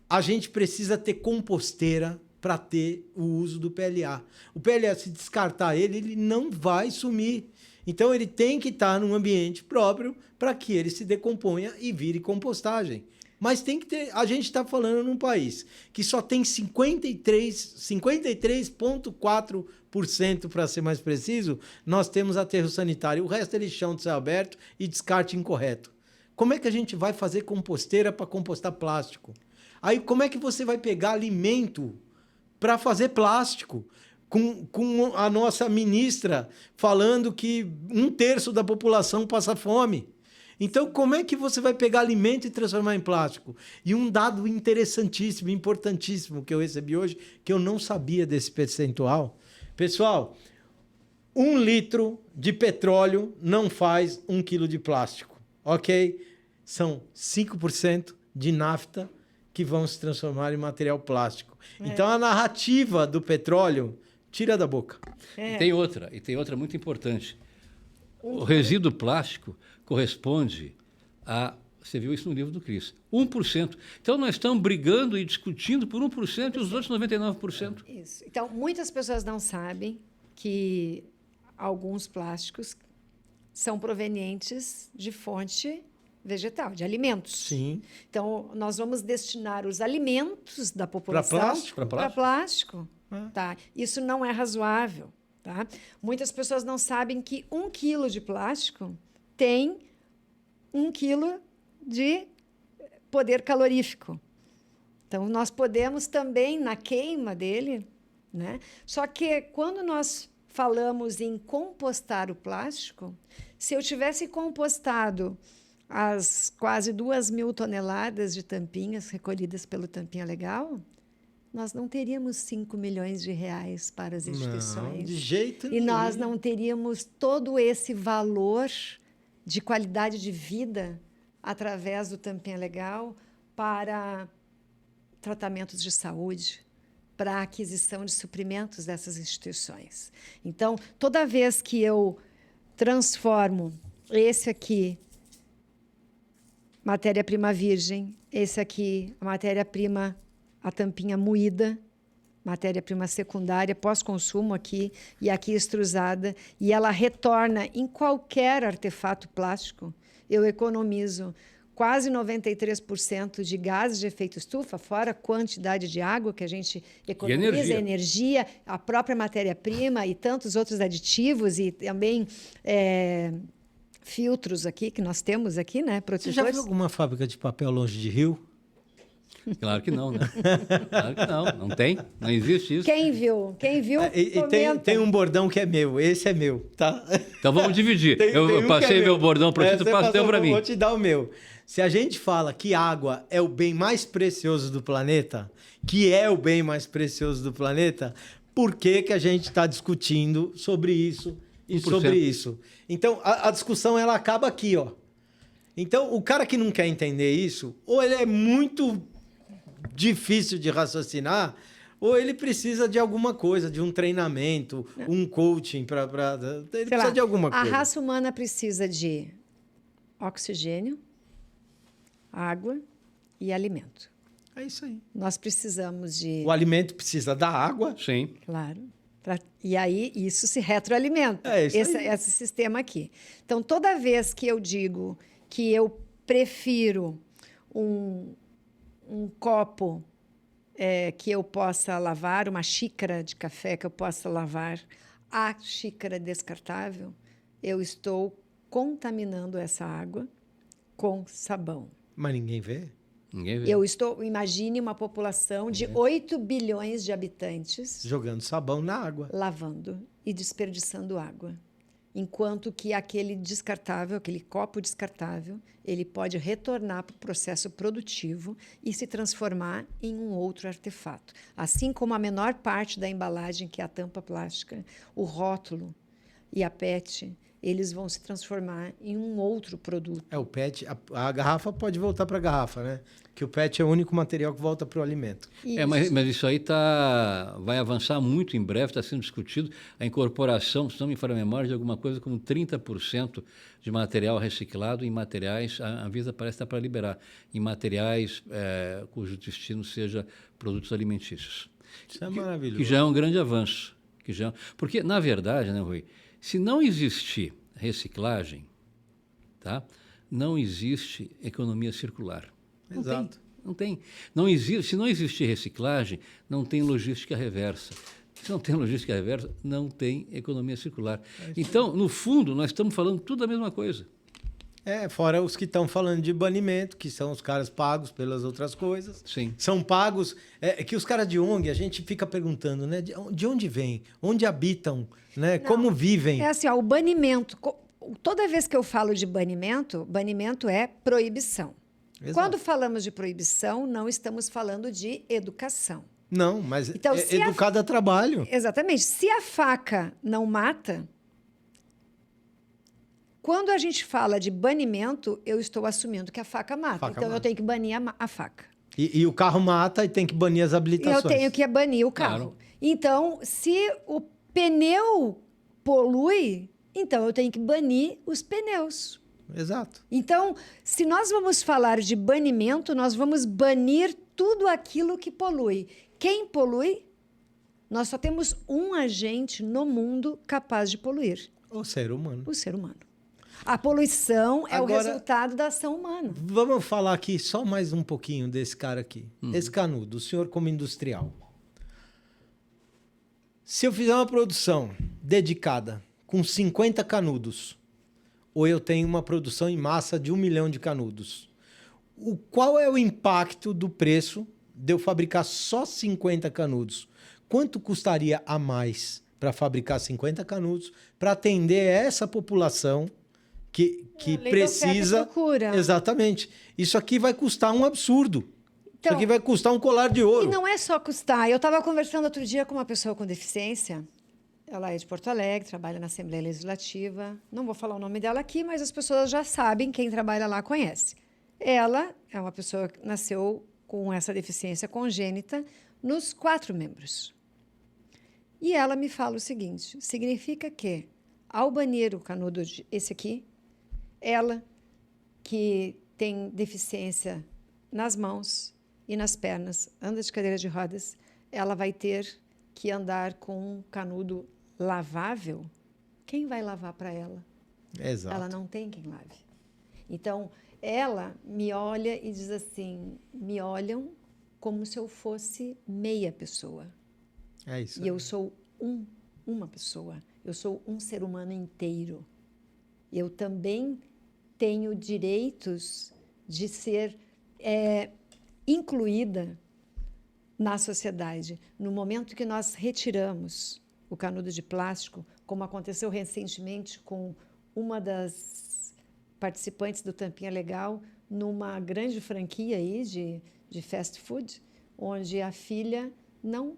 A gente precisa ter composteira para ter o uso do PLA. O PLA, se descartar ele não vai sumir. Então, ele tem que estar num ambiente próprio para que ele se decomponha e vire compostagem. Mas tem que ter... A gente está falando num país que só tem 53,4%, para ser mais preciso, nós temos aterro sanitário. O resto é lixão de céu aberto e descarte incorreto. Como é que a gente vai fazer composteira para compostar plástico? Aí, como é que você vai pegar alimento para fazer plástico, com a nossa ministra falando que 1/3 da população passa fome? Então, como é que você vai pegar alimento e transformar em plástico? E um dado interessantíssimo, importantíssimo, que eu recebi hoje, que eu não sabia desse percentual. Pessoal, 1 litro de petróleo não faz 1 quilo de plástico, ok? São 5% de nafta que vão se transformar em material plástico. Então, a narrativa do petróleo tira da boca. E tem outra muito importante. O resíduo plástico corresponde a... Você viu isso no livro do Cris. 1%. Então, nós estamos brigando e discutindo por 1% e os outros 99%. Isso. Então, muitas pessoas não sabem que alguns plásticos são provenientes de fonte vegetal, de alimentos. Sim. Então, nós vamos destinar os alimentos da população para plástico. Tá? Isso não é razoável. Tá? Muitas pessoas não sabem que 1 quilo de plástico tem 1 quilo de poder calorífico. Então, nós podemos também, na queima dele, né? Só que quando nós falamos em compostar o plástico, se eu tivesse compostado as quase 2.000 toneladas de tampinhas recolhidas pelo Tampinha Legal, nós não teríamos 5 milhões de reais para as instituições. Não, de jeito nenhum. E nós não teríamos todo esse valor de qualidade de vida através do Tampinha Legal para tratamentos de saúde, para a aquisição de suprimentos dessas instituições. Então, toda vez que eu transformo esse aqui, matéria-prima virgem, esse aqui, a matéria-prima, a tampinha moída, matéria-prima secundária, pós-consumo aqui, e aqui extrusada, e ela retorna em qualquer artefato plástico, eu economizo quase 93% de gases de efeito estufa, fora a quantidade de água que a gente economiza, energia, a própria matéria-prima e tantos outros aditivos e também filtros aqui que nós temos aqui, né, protetores. Você já viu alguma fábrica de papel longe de rio? Claro que não, né? Claro que não. Não tem, não existe isso. Quem viu? Tem um bordão que é meu, esse é meu, tá? Então vamos dividir. Eu passei meu bordão para ti, tu passou para mim. Vou te dar o meu. Se a gente fala que água é o bem mais precioso do planeta, por que que a gente está discutindo sobre isso e 1%. Sobre isso? Então, a discussão ela acaba aqui, ó. Então, o cara que não quer entender isso, ou ele é muito difícil de raciocinar, ou ele precisa de alguma coisa, de um treinamento, um coaching ele precisa de alguma coisa. A raça humana precisa de oxigênio, água e alimento. É isso aí. Nós precisamos de... O alimento precisa da água. Sim. Claro. E aí isso se retroalimenta. Esse sistema aqui. Então, toda vez que eu digo que eu prefiro um copo que eu possa lavar, uma xícara de café que eu possa lavar, a xícara descartável, eu estou contaminando essa água com sabão. Mas ninguém vê? Ninguém vê. Imagine uma população de 8 bilhões de habitantes jogando sabão na água, lavando e desperdiçando água. Enquanto que aquele descartável, aquele copo descartável, ele pode retornar para o processo produtivo e se transformar em um outro artefato. Assim como a menor parte da embalagem, que é a tampa plástica, o rótulo e a PET, eles vão se transformar em um outro produto. O PET, a garrafa pode voltar para a garrafa, né? Que o PET é o único material que volta para o alimento. Mas isso aí vai avançar muito em breve, está sendo discutido a incorporação, se não me falha a memória, de alguma coisa como 30% de material reciclado em materiais, a Anvisa parece estar para liberar, em materiais cujo destino seja produtos alimentícios. Isso é maravilhoso. Que já é um grande avanço. Porque, na verdade, né, Rui, se não existir reciclagem, tá? Não existe economia circular. Exato. Não tem. Não existe, se não existir reciclagem, não tem logística reversa. Se não tem logística reversa, não tem economia circular. Então, no fundo, nós estamos falando tudo a mesma coisa. Fora os que estão falando de banimento, que são os caras pagos pelas outras coisas. Sim. São pagos... que os caras de ONG, a gente fica perguntando, né? De onde vêm? Onde habitam? Né? Como vivem? O banimento... Toda vez que eu falo de banimento, banimento é proibição. Exato. Quando falamos de proibição, não estamos falando de educação. Não, mas então, educado a trabalho. Exatamente. Se a faca não mata, quando a gente fala de banimento, eu estou assumindo que a faca mata. Faca Então, eu mata. tenho que banir a faca. E o carro mata e tem que banir as E habilitações. eu tenho que banir o carro. Claro. Então, se o pneu polui, então eu tenho que banir os pneus. Exato. Então, se nós vamos falar de banimento, nós vamos banir tudo aquilo que polui. Quem polui? Nós só temos um agente no mundo capaz de poluir: O ser humano. o ser humano. A poluição é o Agora- resultado da ação humana. Vamos falar aqui só mais um pouquinho desse cara aqui. Esse Canudo, o senhor como industrial. Se eu fizer uma produção dedicada com 50 canudos, ou eu tenho uma produção em massa de 1 milhão de canudos, qual é o impacto do preço de eu fabricar só 50 canudos? Quanto custaria a mais para fabricar 50 canudos para atender essa população que Lei da oferta e precisa... procura. Exatamente. Isso aqui vai custar um absurdo. Isso Então, aqui vai custar um colar de e ouro. não é só custar. Eu estava conversando outro dia com uma pessoa com deficiência. Ela é de Porto Alegre, trabalha na Assembleia Legislativa. Não vou falar o nome dela aqui, mas as pessoas já sabem, quem trabalha lá conhece. Ela é uma pessoa que nasceu com essa deficiência congênita nos 4 membros. E ela me fala o seguinte: significa que, ao banir o canudo, esse aqui, ela, que tem deficiência nas mãos e nas pernas, anda de cadeira de rodas, ela vai ter que andar com um canudo lavável. Quem vai lavar para ela? Exato. Ela não tem quem lave. Então, ela me olha e diz assim: me olham como se eu fosse meia pessoa. É isso. E eu sou uma pessoa. Eu sou um ser humano inteiro. Eu também tenho direitos de ser incluída na sociedade. No momento que nós retiramos o canudo de plástico, como aconteceu recentemente com uma das participantes do Tampinha Legal, numa grande franquia aí de fast food, onde a filha não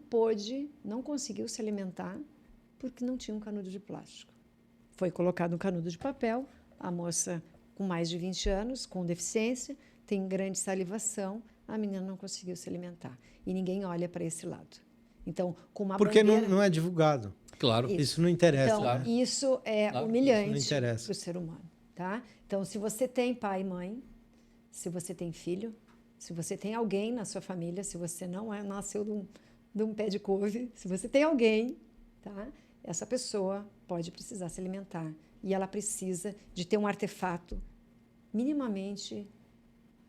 conseguiu se alimentar porque não tinha um canudo de plástico. Foi colocado um canudo de papel, a moça com mais de 20 anos, com deficiência, tem grande salivação, a menina não conseguiu se alimentar. E ninguém olha para esse lado. Então, com uma Porque bandeira... não é divulgado. Claro. Isso não interessa. Então, Claro. isso é Claro, humilhante isso não interessa. para o ser humano. Tá? Então, se você tem pai e mãe, se você tem filho, se você tem alguém na sua família, se você não nasceu de um pé de couve, se você tem alguém, tá? Essa pessoa pode precisar se alimentar. E ela precisa de ter um artefato minimamente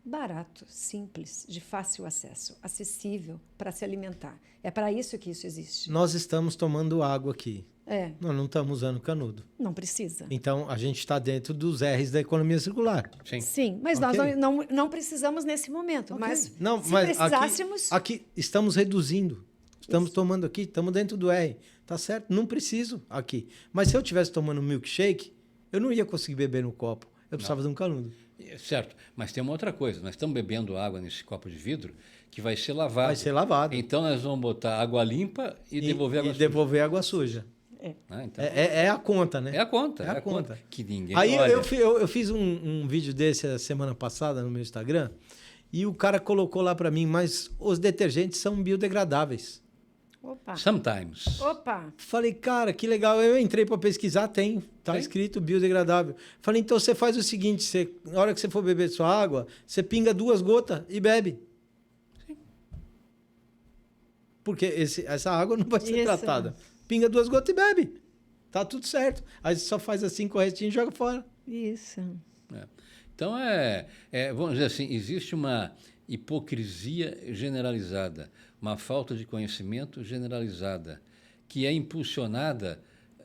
barato, simples, de fácil acesso, acessível para se alimentar. É para isso que isso existe. Nós estamos tomando água aqui. É, Nós não estamos usando canudo. não precisa. Então, a gente está dentro dos R's da economia circular. Sim. Sim, mas Ok. nós não precisamos nesse momento. Ok. Mas não, se mas precisássemos... aqui estamos reduzindo. Estamos tomando aqui, estamos dentro do R. Tá certo? Não preciso aqui. Mas se eu estivesse tomando milkshake, eu não ia conseguir beber no copo. Eu precisava de um canudo. Certo, mas tem uma outra coisa. Nós estamos bebendo água nesse copo de vidro que vai ser lavado. Vai ser lavado. Então nós vamos botar água limpa e devolver água suja. devolver água suja. Né? Então, É a conta, né? é a conta. É a conta. Que ninguém Aí olha. eu fiz um vídeo desse a semana passada no meu Instagram e o cara colocou lá para mim, mas os detergentes são biodegradáveis. Opa, Sometimes. opa. Falei, cara, que legal. Eu entrei para pesquisar, tá Tem? escrito biodegradável. Falei, então você faz o seguinte, na hora que você for beber sua água, você pinga 2 gotas e bebe. Porque essa água não vai ser Isso. tratada. Pinga 2 gotas e bebe. Tá tudo certo. Aí você só faz assim com o restinho e joga fora. Isso. É. Então, vamos dizer assim, existe uma hipocrisia generalizada, uma falta de conhecimento generalizada, que é impulsionada.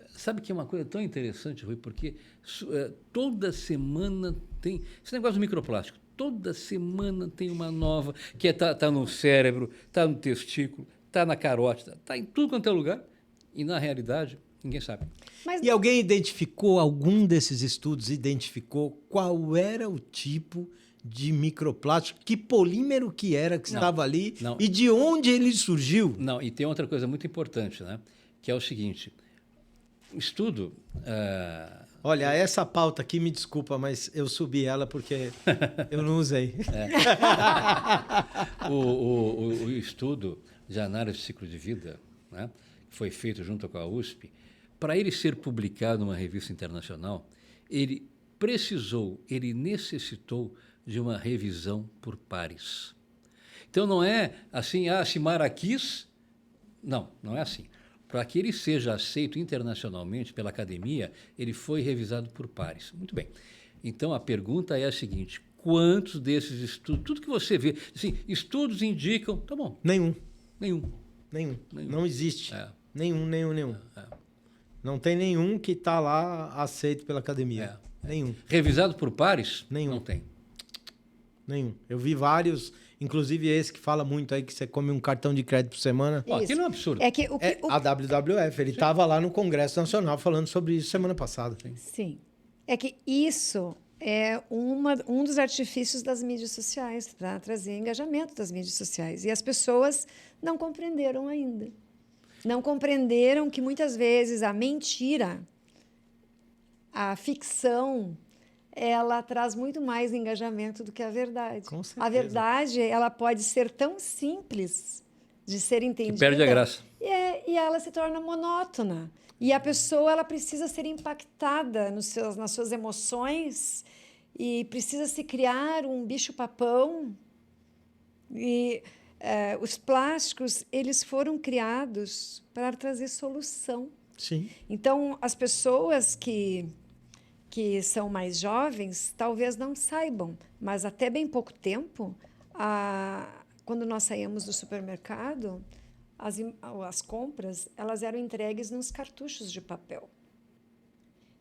Sabe que é uma coisa tão interessante, Rui, porque toda semana tem... Esse negócio do microplástico, toda semana tem uma nova, que tá no cérebro, está no testículo, está na carótida, está em tudo quanto é lugar, e na realidade ninguém sabe. Mas E alguém identificou, algum desses estudos identificou qual era o tipo de microplástico, que polímero que era que estava ali não. e de onde ele surgiu? Não, e tem outra coisa muito importante, né? Que é o seguinte: o estudo Olha, essa pauta aqui, me desculpa, mas eu subi ela porque eu não usei. O estudo de análise de ciclo de vida, né, que foi feito junto com a USP, para ele ser publicado numa revista internacional, ele necessitou de uma revisão por pares. Então, não é assim, a Simara quis... Não é assim. Para que ele seja aceito internacionalmente pela academia, ele foi revisado por pares. Muito bem. Então, a pergunta é a seguinte: quantos desses estudos, tudo que você vê, assim, estudos indicam... Tá bom. Nenhum. Nenhum. Não existe. É. Nenhum. Não tem nenhum que está lá aceito pela academia. Nenhum. Revisado por pares? Nenhum. Não tem. Nenhum. Eu vi vários, inclusive esse que fala muito aí que você come um cartão de crédito por semana. Ó, aquilo é um absurdo. A WWF, ele estava lá no Congresso Nacional falando sobre isso semana passada. Sim. É que isso é um dos artifícios das mídias sociais para trazer engajamento das mídias sociais. E as pessoas não compreenderam ainda. Não compreenderam que, muitas vezes, a mentira, a ficção, ela traz muito mais engajamento do que a verdade. Com certeza. A verdade, ela pode ser tão simples de ser entendida. Que perde a graça. E ela se torna monótona. E a pessoa, ela precisa ser impactada nas suas emoções e precisa se criar um bicho-papão. E os plásticos, eles foram criados para trazer solução. Sim. Então, as pessoas que são mais jovens talvez não saibam, mas até bem pouco tempo, quando nós saímos do supermercado, as compras elas eram entregues nos cartuchos de papel.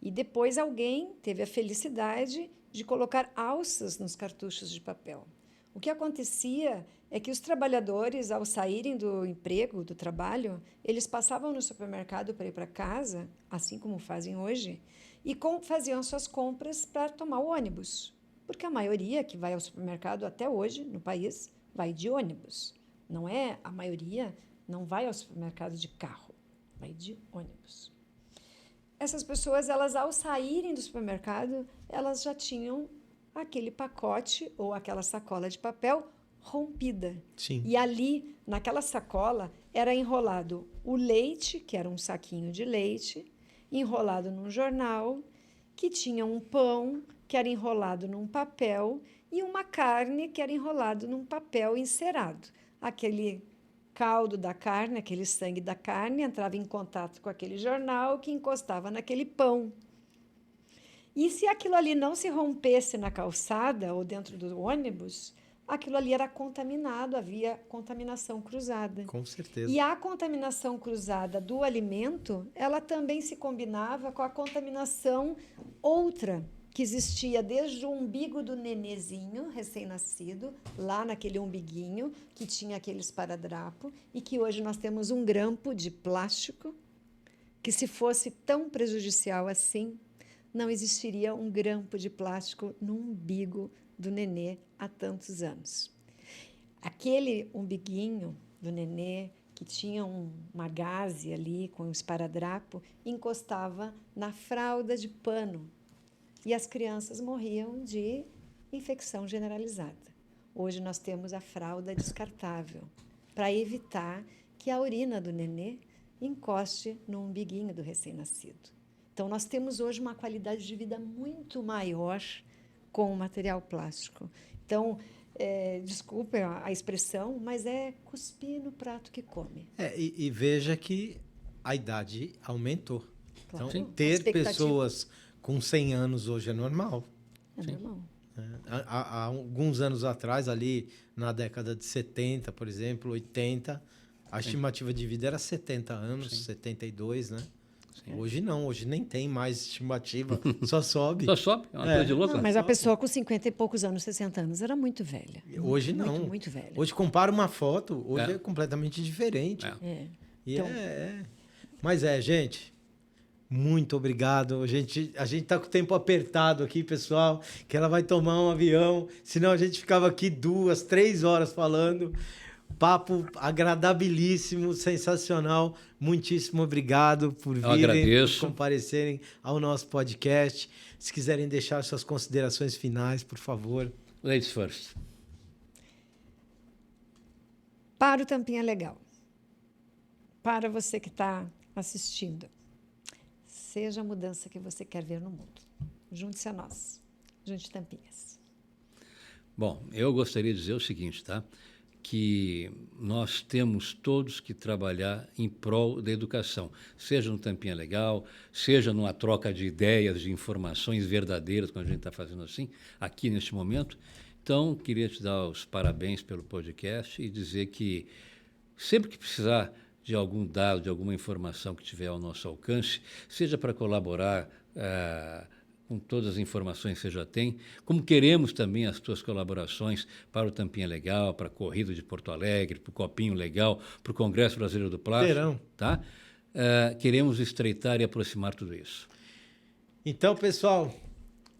E depois alguém teve a felicidade de colocar alças nos cartuchos de papel. O que acontecia é que os trabalhadores, ao saírem do emprego, do trabalho, eles passavam no supermercado para ir para casa, assim como fazem hoje, e faziam suas compras para tomar o ônibus. Porque a maioria que vai ao supermercado até hoje, no país, vai de ônibus. A maioria não vai ao supermercado de carro, vai de ônibus. Essas pessoas, elas, ao saírem do supermercado, elas já tinham aquele pacote ou aquela sacola de papel rompida. Sim. E ali, naquela sacola, era enrolado o leite, que era um saquinho de leite, enrolado num jornal, que tinha um pão, que era enrolado num papel, e uma carne, que era enrolado num papel encerado. Aquele caldo da carne, aquele sangue da carne, entrava em contato com aquele jornal, que encostava naquele pão. E se aquilo ali não se rompesse na calçada ou dentro do ônibus, aquilo ali era contaminado, havia contaminação cruzada. Com certeza. E a contaminação cruzada do alimento, ela também se combinava com a contaminação outra, que existia desde o umbigo do nenezinho recém-nascido, lá naquele umbiguinho, que tinha aquele esparadrapo, e que hoje nós temos um grampo de plástico, que se fosse tão prejudicial assim, não existiria um grampo de plástico no umbigo do nenê há tantos anos. Aquele umbiguinho do nenê, que tinha uma gaze ali com um esparadrapo, encostava na fralda de pano e as crianças morriam de infecção generalizada. Hoje nós temos a fralda descartável para evitar que a urina do nenê encoste no umbiguinho do recém-nascido. Então, nós temos hoje uma qualidade de vida muito maior com o material plástico. Então, desculpe a expressão, mas é cuspir no prato que come. E veja que a idade aumentou. Claro. Então, ter pessoas com 100 anos hoje é normal. É normal. Há alguns anos atrás, ali na década de 70, por exemplo, 80, a estimativa de vida era 70 anos, 72, né? Sim. Hoje não, hoje nem tem mais estimativa, só sobe. Só sobe? É uma coisa de louco. Não, mas a pessoa com 50 e poucos anos, 60 anos, era muito velha. Hoje não. Muito, muito velha. Hoje compara uma foto, hoje é completamente diferente. Então... Mas gente, muito obrigado. A gente está com o tempo apertado aqui, pessoal, que ela vai tomar um avião, senão a gente ficava aqui 2, 3 horas falando. Papo agradabilíssimo, sensacional. Muitíssimo obrigado por virem, por comparecerem ao nosso podcast. Se quiserem deixar suas considerações finais, por favor. Ladies first. Para o Tampinha Legal. Para você que está assistindo. Seja a mudança que você quer ver no mundo. Junte-se a nós. Junte Tampinhas. Bom, eu gostaria de dizer o seguinte, tá? Que nós temos todos que trabalhar em prol da educação, seja no Tampinha Legal, seja numa troca de ideias, de informações verdadeiras, como a gente está fazendo assim, aqui neste momento. Então, queria te dar os parabéns pelo podcast e dizer que sempre que precisar de algum dado, de alguma informação que tiver ao nosso alcance, seja para colaborar com todas as informações que você já tem, como queremos também as tuas colaborações para o Tampinha Legal, para a Corrida de Porto Alegre, para o Copinho Legal, para o Congresso Brasileiro do Plástico. Tá? Queremos estreitar e aproximar tudo isso. Então, pessoal,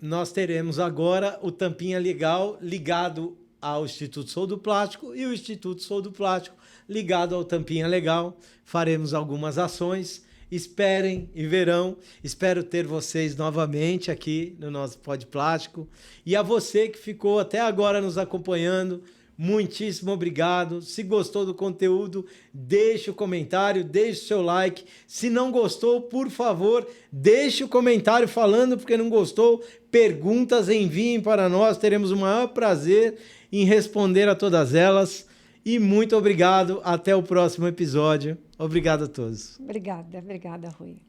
nós teremos agora o Tampinha Legal ligado ao Instituto Sou do Plástico e o Instituto Sou do Plástico ligado ao Tampinha Legal. Faremos algumas ações. Esperem e verão. Espero ter vocês novamente aqui no nosso Pod Plástico. E a você que ficou até agora nos acompanhando, muitíssimo obrigado. Se gostou do conteúdo, deixe o comentário, deixe o seu like. Se não gostou, por favor, deixe o comentário falando porque não gostou. Perguntas enviem para nós, teremos o maior prazer em responder a todas elas. E muito obrigado. Até o próximo episódio. Obrigado a todos. Obrigada, Rui.